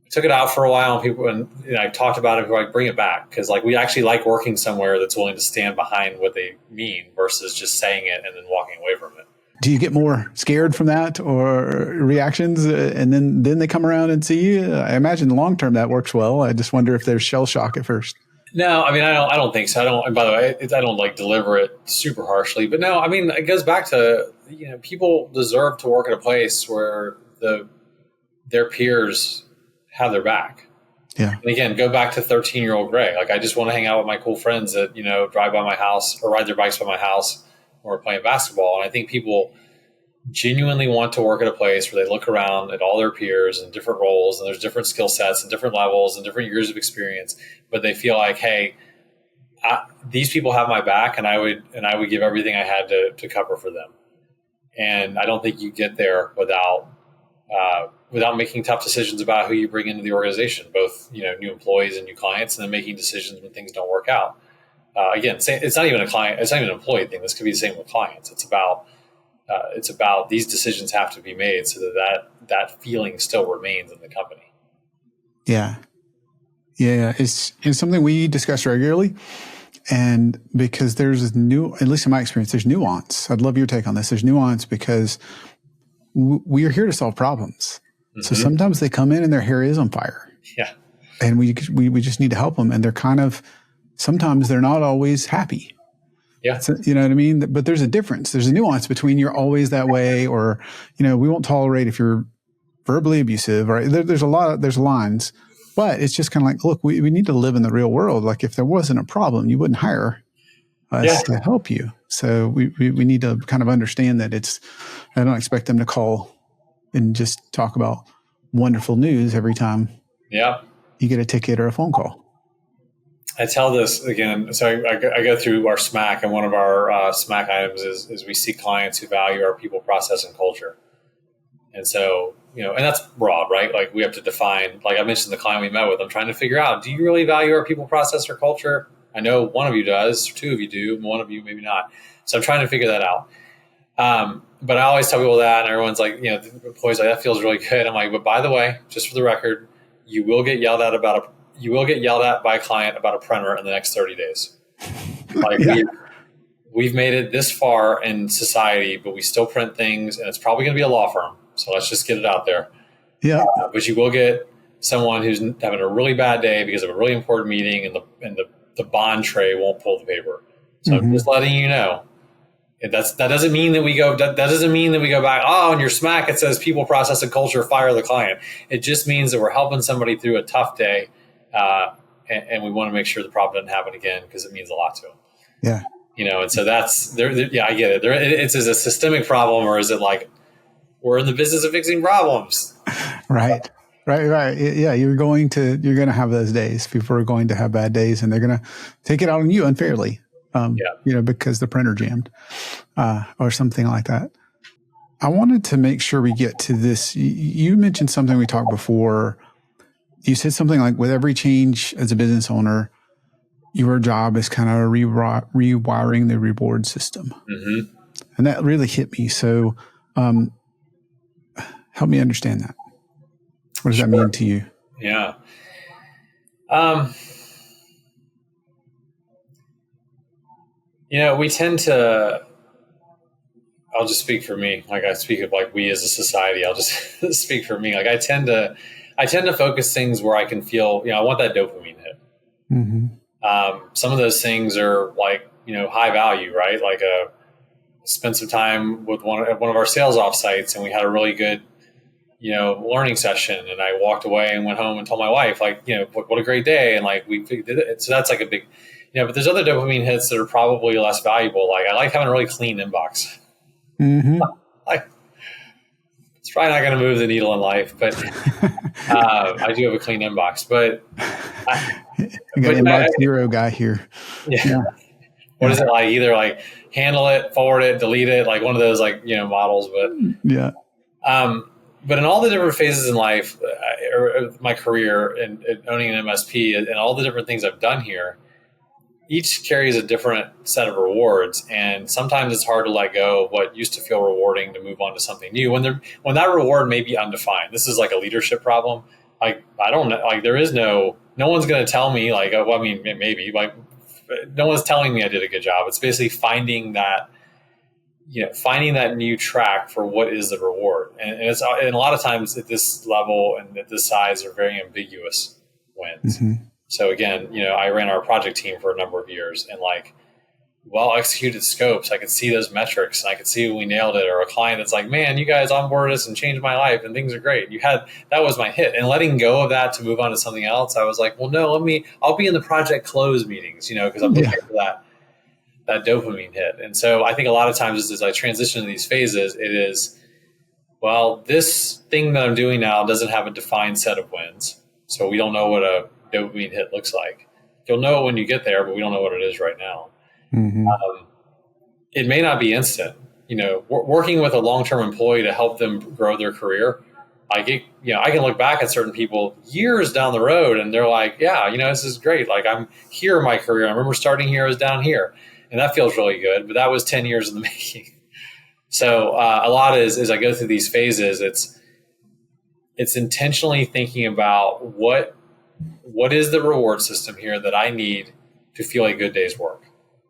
Speaker 1: took it out for a while, and people, and I talked about it, people were like, bring it back. Because like, we actually like working somewhere that's willing to stand behind what they mean versus just saying it and then walking away from it.
Speaker 2: Do you get more scared from that or reactions and then they come around and see you? I imagine long term that works well. I just wonder if there's shell shock at first.
Speaker 1: No, I mean, I don't think so. I don't, and by the way, I don't like deliver it super harshly, but no, I mean, it goes back to, people deserve to work at a place where their peers have their back.
Speaker 2: Yeah.
Speaker 1: And again, go back to 13-year-old Gray. Like, I just want to hang out with my cool friends that, drive by my house or ride their bikes by my house or playing basketball. And I think people genuinely want to work at a place where they look around at all their peers and different roles, and there's different skill sets and different levels and different years of experience, but they feel like, hey, these people have my back, and I would give everything I had to cover for them. And I don't think you get there without making tough decisions about who you bring into the organization, both new employees and new clients, and then making decisions when things don't work out. Again, it's not even an employee thing. This could be the same with clients. It's about these decisions have to be made so that feeling still remains in the company.
Speaker 2: Yeah. It's something we discuss regularly. And because there's at least in my experience, there's nuance. I'd love your take on this. There's nuance because we are here to solve problems. Mm-hmm. So sometimes they come in and their hair is on fire.
Speaker 1: Yeah.
Speaker 2: And we just need to help them. And sometimes they're not always happy.
Speaker 1: Yeah.
Speaker 2: So, you know what I mean? But there's a difference. There's a nuance between you're always that way or, we won't tolerate if you're verbally abusive, right? There's lines, but it's just kind of like, look, we need to live in the real world. Like if there wasn't a problem, you wouldn't hire us to help you. So we need to kind of understand that I don't expect them to call and just talk about wonderful news every time you get a ticket or a phone call.
Speaker 1: I tell this again. So I go through our SMAC, and one of our SMAC items is we see clients who value our people, process, and culture. And so, and that's broad, right? Like we have to define, like I mentioned the client we met with, I'm trying to figure out, do you really value our people, process, or culture? I know one of you does, two of you do, one of you maybe not. So I'm trying to figure that out. But I always tell people that, and everyone's like, the employees like, that feels really good. I'm like, but by the way, just for the record, you will get yelled at by a client about a printer in the next 30 days. Like we've made it this far in society, but we still print things, and it's probably going to be a law firm. So let's just get it out there. Yeah. But you will get someone who's having a really bad day because of a really important meeting, and the bond tray won't pull the paper. So just letting you know. That doesn't mean that we go. That doesn't mean that we go back. Oh, on your smack it says people, process, and culture, fire the client. It just means that we're helping somebody through a tough day, and we want to make sure the problem doesn't happen again because it means a lot to them.
Speaker 2: Yeah.
Speaker 1: And so that's there. Yeah, I get it. It's a systemic problem, or is it like we're in the business of fixing problems?
Speaker 2: Right. Yeah, you're going to have those days. People are going to have bad days, and they're going to take it out on you unfairly. Because the printer jammed, or something like that. I wanted to make sure we get to this. You mentioned something we talked before. You said something like, with every change as a business owner, your job is kind of rewiring the reward system. Mm-hmm. And that really hit me. So help me understand that. What does that mean to you?
Speaker 1: Yeah. We tend to, I'll just speak for me. Like I speak of like we as a society, I'll just speak for me. Like I tend to focus things where I can feel, I want that dopamine hit. Mm-hmm. Some of those things are like, high value, right? Like spent some time with one of our sales offsites, and we had a really good, learning session. And I walked away and went home and told my wife, like, what a great day. And like, we did it. So that's like a big, but there's other dopamine hits that are probably less valuable. Like I like having a really clean inbox. Mm-hmm. Like, it's probably not going to move the needle in life, but I do have a clean inbox. But
Speaker 2: you got inbox zero guy here.
Speaker 1: Yeah. What is it like? Either like handle it, forward it, delete it, like one of those like models. But
Speaker 2: yeah.
Speaker 1: But in all the different phases in life, or my career and owning an MSP, and all the different things I've done here, each carries a different set of rewards, and sometimes it's hard to let go of what used to feel rewarding to move on to something new when that reward may be undefined. This is like a leadership problem. Like I don't know, like there is no one's going to tell me like, well, I mean, maybe like no one's telling me I did a good job. It's basically finding that new track for what is the reward, and a lot of times at this level and at this size are very ambiguous wins. Mm-hmm. So again, I ran our project team for a number of years, and like well-executed scopes, I could see those metrics and I could see when we nailed it, or a client that's like, man, you guys onboarded us and changed my life and things are great. That was my hit. And letting go of that to move on to something else, I was like, well, no, I'll be in the project close meetings, because I'm looking for that dopamine hit. And so I think a lot of times as I transition to these phases, it is, well, this thing that I'm doing now doesn't have a defined set of wins. So we don't know what a dopamine hit looks like. You'll know it when you get there, but we don't know what it is right now. Mm-hmm. It may not be instant. Working with a long-term employee to help them grow their career, I can look back at certain people years down the road, and they're like, yeah, this is great. Like I'm here in my career. I remember starting here, I was down here, and that feels really good. But that was 10 years in the making. So a lot as I go through these phases, it's intentionally thinking about what is the reward system here that I need to feel a good day's work.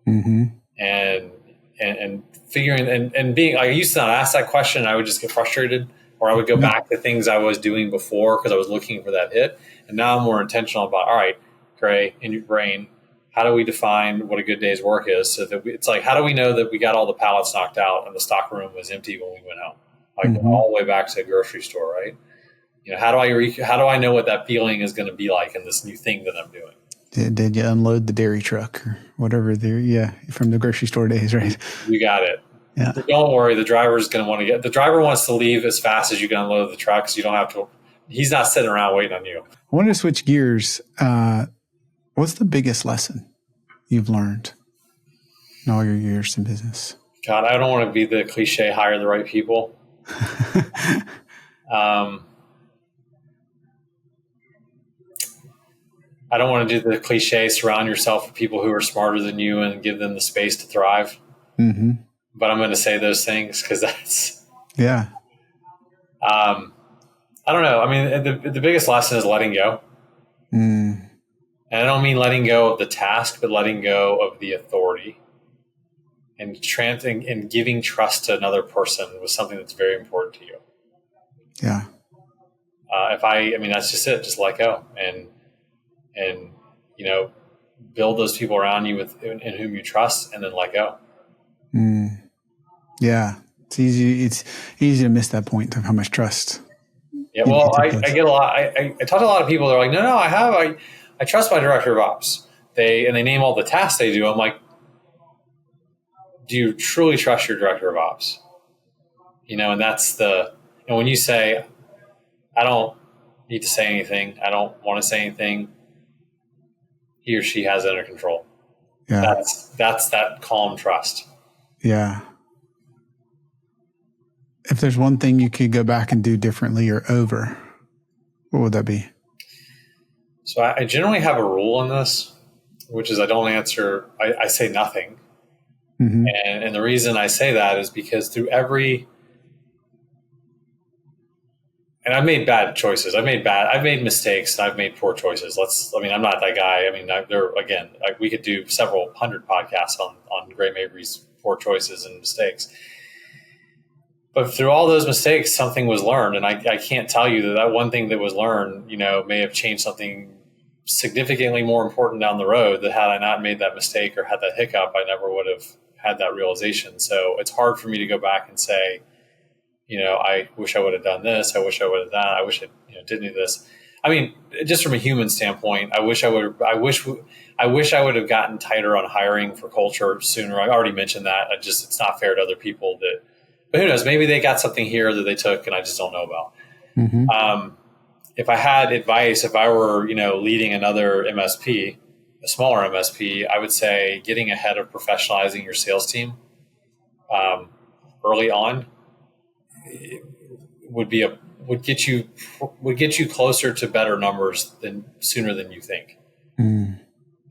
Speaker 1: Mm-hmm. And figuring and being, I used to not ask that question. I would just get frustrated, or I would go back to things I was doing before because I was looking for that hit. And now I'm more intentional about, all right, Gray, in your brain, how do we define what a good day's work is? So that it's like, how do we know that we got all the pallets knocked out and the stock room was empty when we went home? Like all the way back to a grocery store, right? How do I know what that feeling is going to be like in this new thing that I'm doing?
Speaker 2: Did you unload the dairy truck or whatever from the grocery store days, right?
Speaker 1: You got it.
Speaker 2: Yeah.
Speaker 1: But don't worry, the driver's going to want to the driver wants to leave as fast as you can unload the truck, so you don't have to, he's not sitting around waiting on you.
Speaker 2: I want to switch gears. What's the biggest lesson you've learned in all your years in business?
Speaker 1: God, I don't want to be the cliche, hire the right people. I don't want to do the cliche, surround yourself with people who are smarter than you and give them the space to thrive. Mm-hmm. But I'm going to say those things because that's...
Speaker 2: Yeah.
Speaker 1: I don't know. I mean, the biggest lesson is letting go. Mm. And I don't mean letting go of the task, but letting go of the authority. And giving trust to another person was something that's very important to you.
Speaker 2: Yeah.
Speaker 1: That's just it. Just let go. And build those people around you in whom you trust, and then let go.
Speaker 2: Yeah. It's easy to miss that point of how much trust.
Speaker 1: Yeah. Well, I get a lot. I talk to a lot of people. They're like, no, I trust my director of ops. They name all the tasks they do. I'm like, do you truly trust your director of ops? And and when you say, I don't need to say anything, I don't want to say anything, he or she has it under control.
Speaker 2: Yeah.
Speaker 1: That's that calm trust.
Speaker 2: Yeah. If there's one thing you could go back and do differently or over, what would that be?
Speaker 1: So I generally have a rule in this, which is I don't answer, I say nothing. Mm-hmm. And the reason I say that is because and I've made bad choices. I've made mistakes. And I've made poor choices. I'm not that guy. We could do several hundred podcasts on Gray Mabry's poor choices and mistakes. But through all those mistakes, something was learned. And I can't tell you that one thing that was learned, may have changed something significantly more important down the road, that had I not made that mistake or had that hiccup, I never would have had that realization. So it's hard for me to go back and say, I wish I would have done this. I wish I would have that. I wish I didn't do this. I mean, just from a human standpoint, I wish I would have gotten tighter on hiring for culture sooner. I already mentioned that. It's not fair to other people but who knows? Maybe they got something here that they took and I just don't know about. Mm-hmm. If I had advice, if I were, leading another MSP, a smaller MSP, I would say getting ahead of professionalizing your sales team early on would get you closer to better numbers sooner than you think. And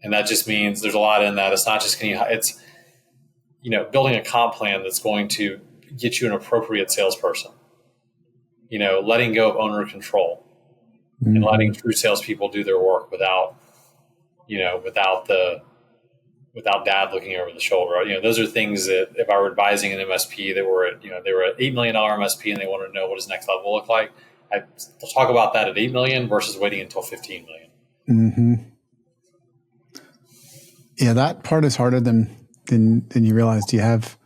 Speaker 1: that just means there's a lot in that. It's not just it's building a comp plan that's going to get you an appropriate salesperson. Letting go of owner control and letting true salespeople do their work without dad looking over the shoulder. Those are things that if I were advising an MSP that were at $8 million MSP and they wanted to know what his next level looked like, I'll talk about that at $8 million versus waiting until $15 million.
Speaker 2: Mm-hmm. Yeah, that part is harder than you realize. Do you have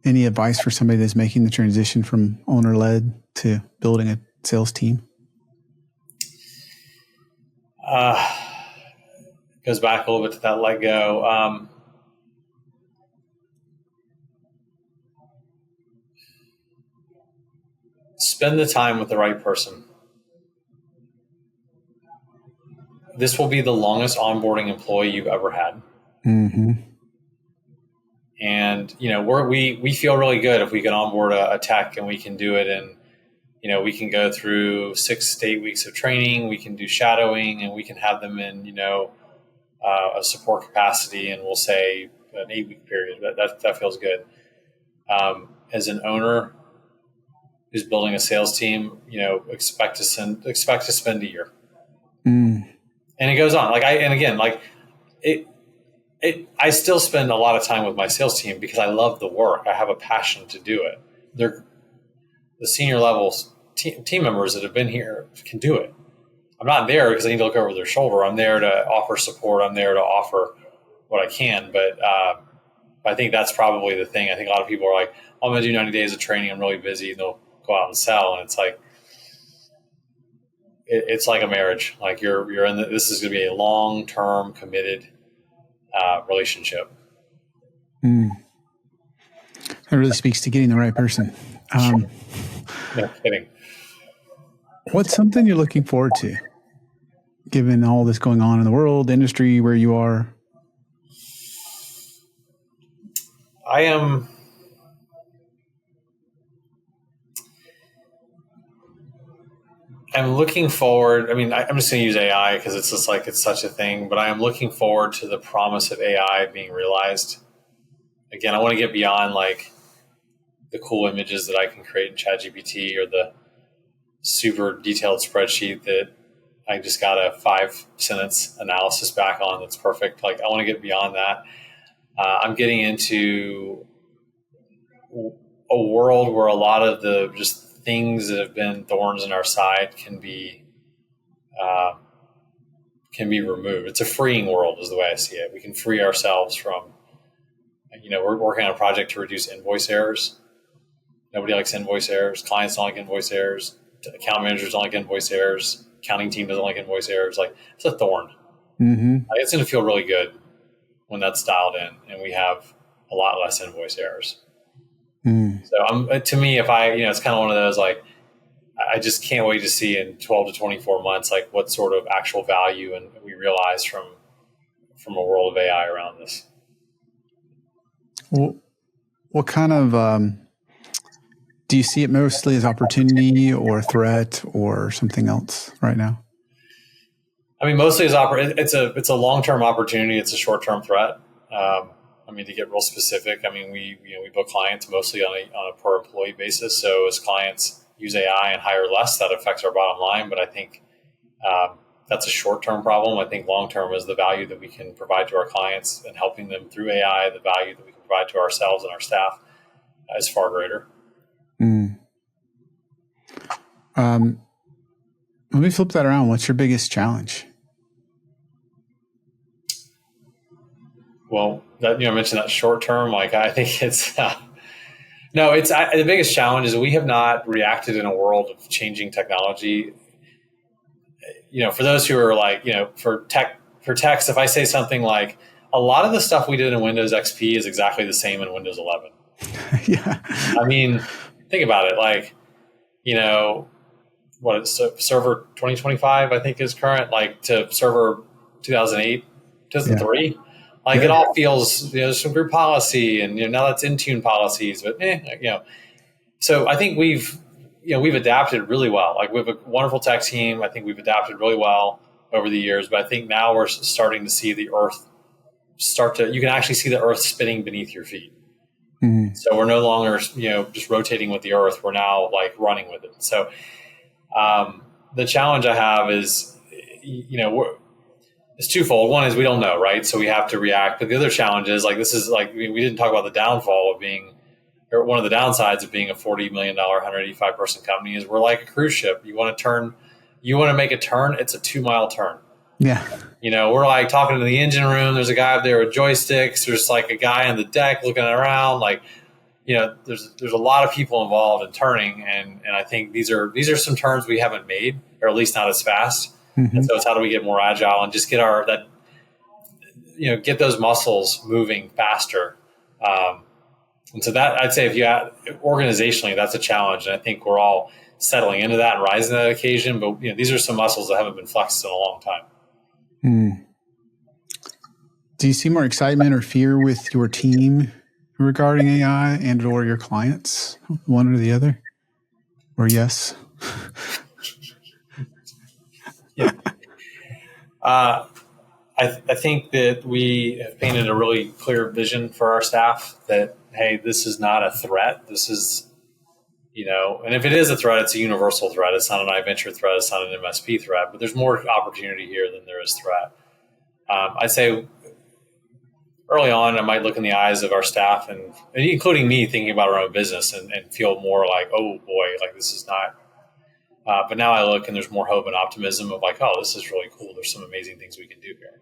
Speaker 2: any advice for somebody that's making the transition from owner-led to building a sales team?
Speaker 1: Goes back a little bit to that let go. Spend the time with the right person. This will be the longest onboarding employee you've ever had. Mm-hmm. And, we feel really good if we can onboard a tech and we can do it. And, we can go through 6 to 8 weeks of training. We can do shadowing and we can have them in, a support capacity, and we'll say an 8-week period. That feels good. As an owner who's building a sales team, expect to spend a year. And it goes on. I still spend a lot of time with my sales team because I love the work. I have a passion to do it. They're the senior level team members that have been here can do it. I'm not there because I need to look over their shoulder. I'm there to offer support. I'm there to offer what I can. But I think that's probably the thing. I think a lot of people are like, oh, I'm going to do 90 days of training. I'm really busy. And they'll go out and sell. And it's like, it's like a marriage. Like you're in this is going to be a long-term committed relationship.
Speaker 2: That really speaks to getting the right person.
Speaker 1: No kidding.
Speaker 2: What's something you're looking forward to, given all this going on in the world, industry, where you are?
Speaker 1: I'm looking forward. I mean, I'm just going to use AI because it's just like it's such a thing, but I am looking forward to the promise of AI being realized. Again, I want to get beyond like the cool images that I can create in ChatGPT or the super detailed spreadsheet that I just got a 5-sentence analysis back on that's perfect. Like I want to get beyond that. I'm getting into a world where a lot of the just things that have been thorns in our side can be can be removed. It's a freeing world is the way I see it. We can free ourselves from, we're working on a project to reduce invoice errors. Nobody likes invoice errors. Clients don't like invoice errors. Account managers don't like invoice errors. Accounting team doesn't like invoice errors. Like, it's a thorn.
Speaker 2: Mm-hmm.
Speaker 1: It's going to feel really good when that's dialed in and we have a lot less invoice errors. So to me, if it's kind of one of those, like, I just can't wait to see in 12 to 24 months, like what sort of actual value and we realize from a world of AI around this.
Speaker 2: Well, what kind of, do you see it mostly as opportunity or threat or something else right now?
Speaker 1: I mean, mostly as it's a long-term opportunity. It's a short-term threat. To get real specific, we book clients mostly on a per employee basis. So as clients use AI and hire less, that affects our bottom line. But I think that's a short-term problem. I think long-term is the value that we can provide to our clients and helping them through AI, the value that we can provide to ourselves and our staff is far greater.
Speaker 2: Let me flip that around. What's your biggest challenge?
Speaker 1: Well, I mentioned that short-term, like I think it's... the biggest challenge is we have not reacted in a world of changing technology. For those who are like, for text, if I say something like, a lot of the stuff we did in Windows XP is exactly the same in Windows 11.
Speaker 2: Yeah.
Speaker 1: Think about it. Like, server 2025, I think is current, like to server 2008, 2003. Yeah. It all feels, there's some group policy and, now that's Intune policies, but so I think we've adapted really well. Like we have a wonderful tech team. I think we've adapted really well over the years, but I think now we're starting to see the earth you can actually see the earth spinning beneath your feet. Mm-hmm. So we're no longer, just rotating with the earth. We're now like running with it. So the challenge I have is, it's twofold. One is we don't know, right? So we have to react. But the other challenge is like, this is like, we didn't talk about the downfall of being, or one of the downsides of being a $40 million, 185 person company is we're like a cruise ship. You want to make a turn. It's a 2-mile turn.
Speaker 2: Yeah.
Speaker 1: We're like talking to the engine room. There's a guy up there with joysticks. There's like a guy on the deck looking around. Like, there's a lot of people involved in turning. And I think these are some turns we haven't made, or at least not as fast. Mm-hmm. And so it's how do we get more agile and just get get those muscles moving faster. And so that I'd say organizationally, that's a challenge. And I think we're all settling into that and rising to that occasion. But these are some muscles that haven't been flexed in a long time.
Speaker 2: Do you see more excitement or fear with your team regarding AI and or your clients, one or the other? Or yes?
Speaker 1: Yeah. I think that we have painted a really clear vision for our staff that, hey, this is not a threat. This is, and if it is a threat, it's a universal threat. It's not an iVenture threat. It's not an MSP threat, but there's more opportunity here than there is threat. I'd say early on, I might look in the eyes of our staff and including me thinking about our own business and feel more like, oh boy, like this is not, but now I look and there's more hope and optimism of like, oh, this is really cool. There's some amazing things we can do here.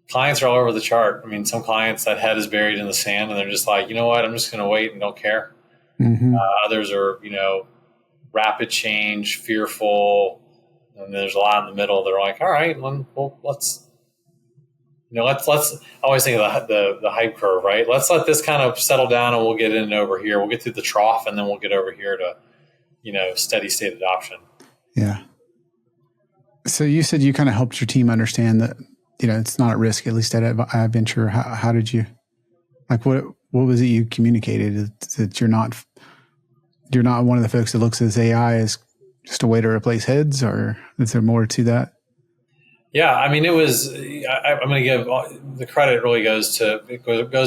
Speaker 1: Clients are all over the chart. Some clients, that head is buried in the sand and they're just like, you know what, I'm just going to wait and don't care. Mm-hmm. Others are, rapid change, fearful. And there's a lot in the middle. They're like, all right, well, let's I always think of the hype curve, right? Let's let this kind of settle down and we'll get in over here. We'll get through the trough and then we'll get over here to, steady state adoption.
Speaker 2: Yeah. So you said you kind of helped your team understand that, it's not at risk, at least at iVenture. How did you, like, what was it you communicated? That you're not one of the folks that looks at this AI as just a way to replace heads, or is there more to that?
Speaker 1: Yeah, it was. I'm going to give the credit. Really goes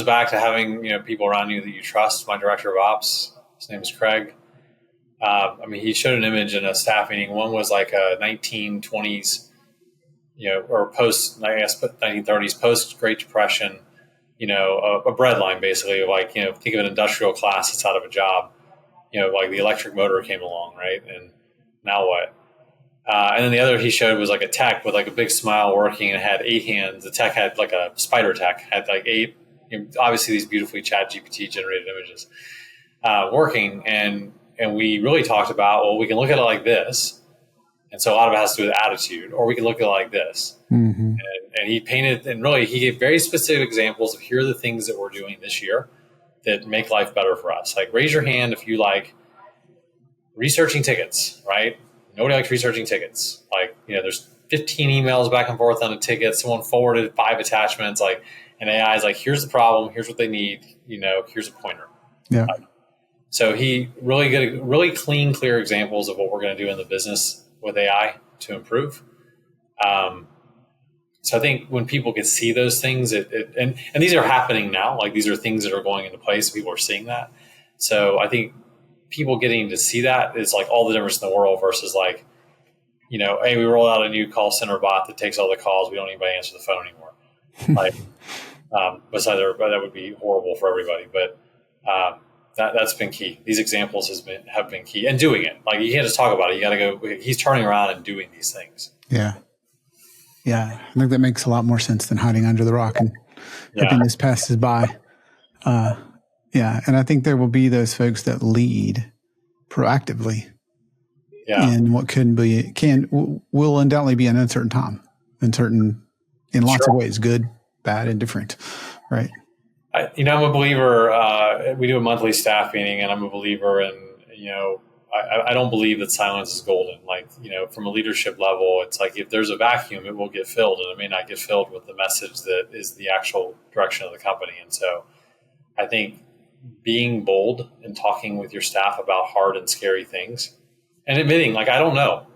Speaker 1: back to having people around you that you trust. My director of ops, his name is Craig. He showed an image in a staff meeting. One was like a 1920s, or post, I guess, 1930s, post Great Depression. A bread line basically. Like think of an industrial class that's out of a job. Like the electric motor came along, right? And now what? And then the other he showed was like a tech with like a big smile working and it had 8 hands. The tech had like a spider tech, had like 8, obviously these beautifully chat GPT generated images working. And we really talked about, well, we can look at it like this. And so a lot of it has to do with attitude, or we can look at it like this.
Speaker 2: Mm-hmm.
Speaker 1: And he painted, and really he gave very specific examples of here are the things that we're doing this year that make life better for us. Like raise your hand if you like researching tickets, right? Nobody likes researching tickets. Like, there's 15 emails back and forth on a ticket. Someone forwarded 5 attachments. Like, and AI is like, here's the problem. Here's what they need. Here's a pointer.
Speaker 2: Yeah.
Speaker 1: So he really clean, clear examples of what we're going to do in the business with AI to improve. So I think when people can see those things, and these are happening now. Like these are things that are going into place. People are seeing that. So I think people getting to see that is like all the difference in the world versus like, hey, we rolled out a new call center bot that takes all the calls. We don't need anybody to answer the phone anymore. Like, besides that would be horrible for everybody. But that's been key. These examples have been key, and doing it. Like you can't just talk about it. You got to go. He's turning around and doing these things.
Speaker 2: Yeah. Yeah. I think that makes a lot more sense than hiding under the rock and hoping this passes by. Yeah. And I think there will be those folks that lead proactively in what will undoubtedly be an uncertain time, in lots of ways, good, bad, and different. Right.
Speaker 1: I'm a believer. We do a monthly staff meeting, and I'm a believer in, I don't believe that silence is golden. Like, from a leadership level, it's like if there's a vacuum, it will get filled, and it may not get filled with the message that is the actual direction of the company. And so I think being bold and talking with your staff about hard and scary things and admitting, like, I don't know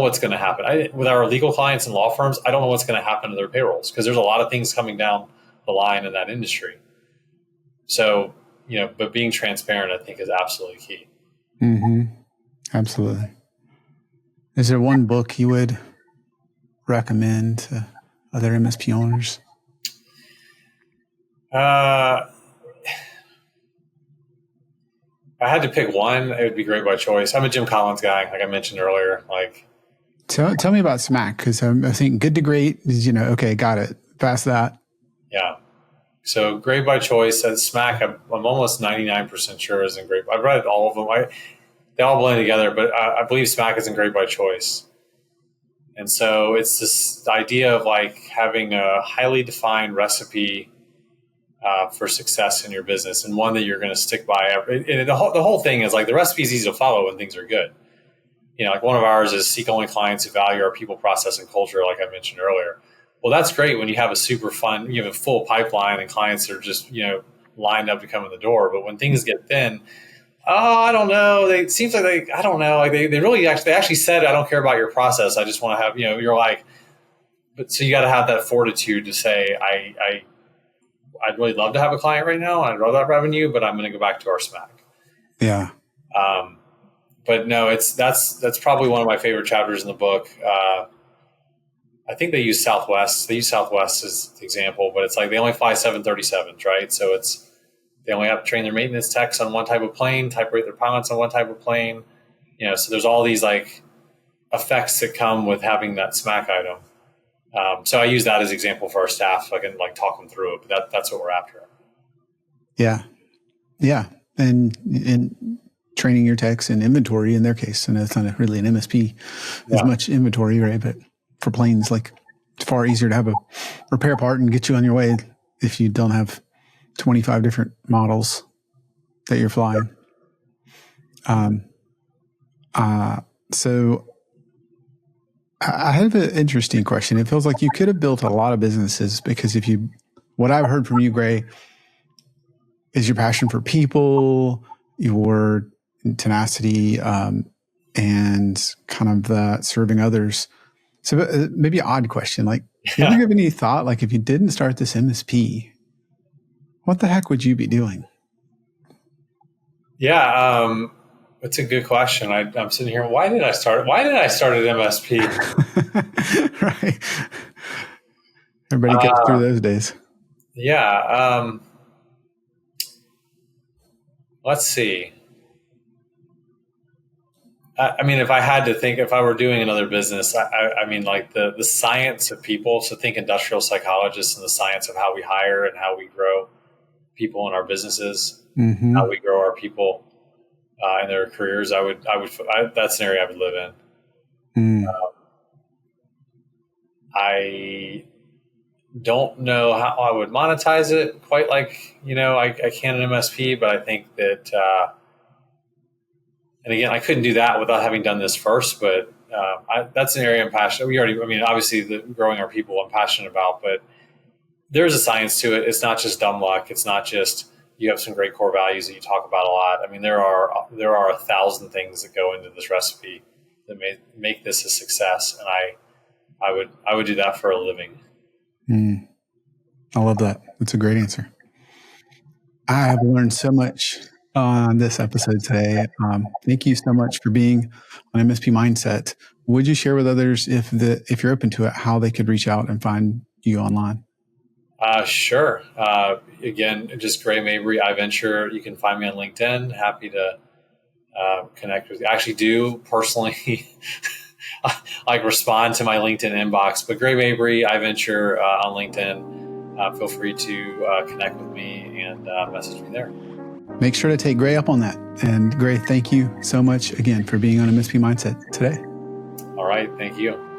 Speaker 1: what's going to happen. With our legal clients and law firms, I don't know what's going to happen to their payrolls because there's a lot of things coming down the line in that industry. So, but being transparent, I think, is absolutely key.
Speaker 2: Mm-hmm. Absolutely. Is there one book you would recommend to other MSP owners?
Speaker 1: I had to pick one, it would be Great by Choice. I'm a Jim Collins guy, like I mentioned earlier. Like,
Speaker 2: tell me about SMAC, because I think Good to Great is, okay, got it. Past that.
Speaker 1: Yeah. So Great by Choice and SMAC, I'm almost 99% sure is in Great. I've read all of them. They all blend together, but I believe SMAC is in Great by Choice. And so it's this idea of like having a highly defined recipe for success in your business, and one that you're going to stick by. And the whole thing is like the recipe is easy to follow when things are good. Like one of ours is seek only clients who value our people, process, and culture, like I mentioned earlier. Well, that's great when you have a super fun, you have a full pipeline and clients are just, lined up to come in the door. But when things get thin, I don't know. It seems like I don't know. Like they actually said, I don't care about your process. I just want to have, you're like, but so you got to have that fortitude to say, I'd really love to have a client right now. I'd love that revenue, but I'm going to go back to our SMAC.
Speaker 2: Yeah.
Speaker 1: But no, that's probably one of my favorite chapters in the book. I think they use Southwest. They use Southwest as the example, but it's like they only fly 737s, right? So they only have to train their maintenance techs on one type of plane, type rate their pilots on one type of plane. So there's all these like effects that come with having that SMAC item. So I use that as an example for our staff. I can like talk them through it, but that's what we're after.
Speaker 2: Yeah. Yeah. And training your techs in inventory in their case. And it's not really an MSP as much inventory, right? But for planes, like it's far easier to have a repair part and get you on your way if you don't have 25 different models that you're flying. So I have an interesting question. It feels like you could have built a lot of businesses because what I've heard from you, Gray, is your passion for people, your tenacity, and kind of the serving others. So maybe an odd question. Like, you ever give any thought, like if you didn't start this MSP, what the heck would you be doing?
Speaker 1: Yeah. It's a good question. I'm sitting here. Why did I start at MSP?
Speaker 2: Right. Everybody gets through those days.
Speaker 1: Yeah. Let's see. I mean, if I had to think, if I were doing another business, I mean, like the science of people. So think industrial psychologists and the science of how we hire and how we grow people in our businesses, how we grow our people in their careers. That's an area I would live in. I don't know how I would monetize it quite like, I can in MSP, but I think that, and again, I couldn't do that without having done this first, but that's an area I'm passionate. Obviously growing our people I'm passionate about, but there's a science to it. It's not just dumb luck. It's not just, you have some great core values that you talk about a lot. I mean, there are 1,000 things that go into this recipe that make this a success. And I would do that for a living.
Speaker 2: I love that. That's a great answer. I have learned so much on this episode today. Thank you so much for being on MSP Mindset. Would you share with others, if you're open to it, how they could reach out and find you online?
Speaker 1: Sure. Again, just Gray Mabry, iVenture. You can find me on LinkedIn. Happy to connect with you. I actually do personally like respond to my LinkedIn inbox, but Gray Mabry, iVenture on LinkedIn. Feel free to connect with me and message me there.
Speaker 2: Make sure to take Gray up on that. And Gray, thank you so much again for being on MSP Mindset today.
Speaker 1: All right. Thank you.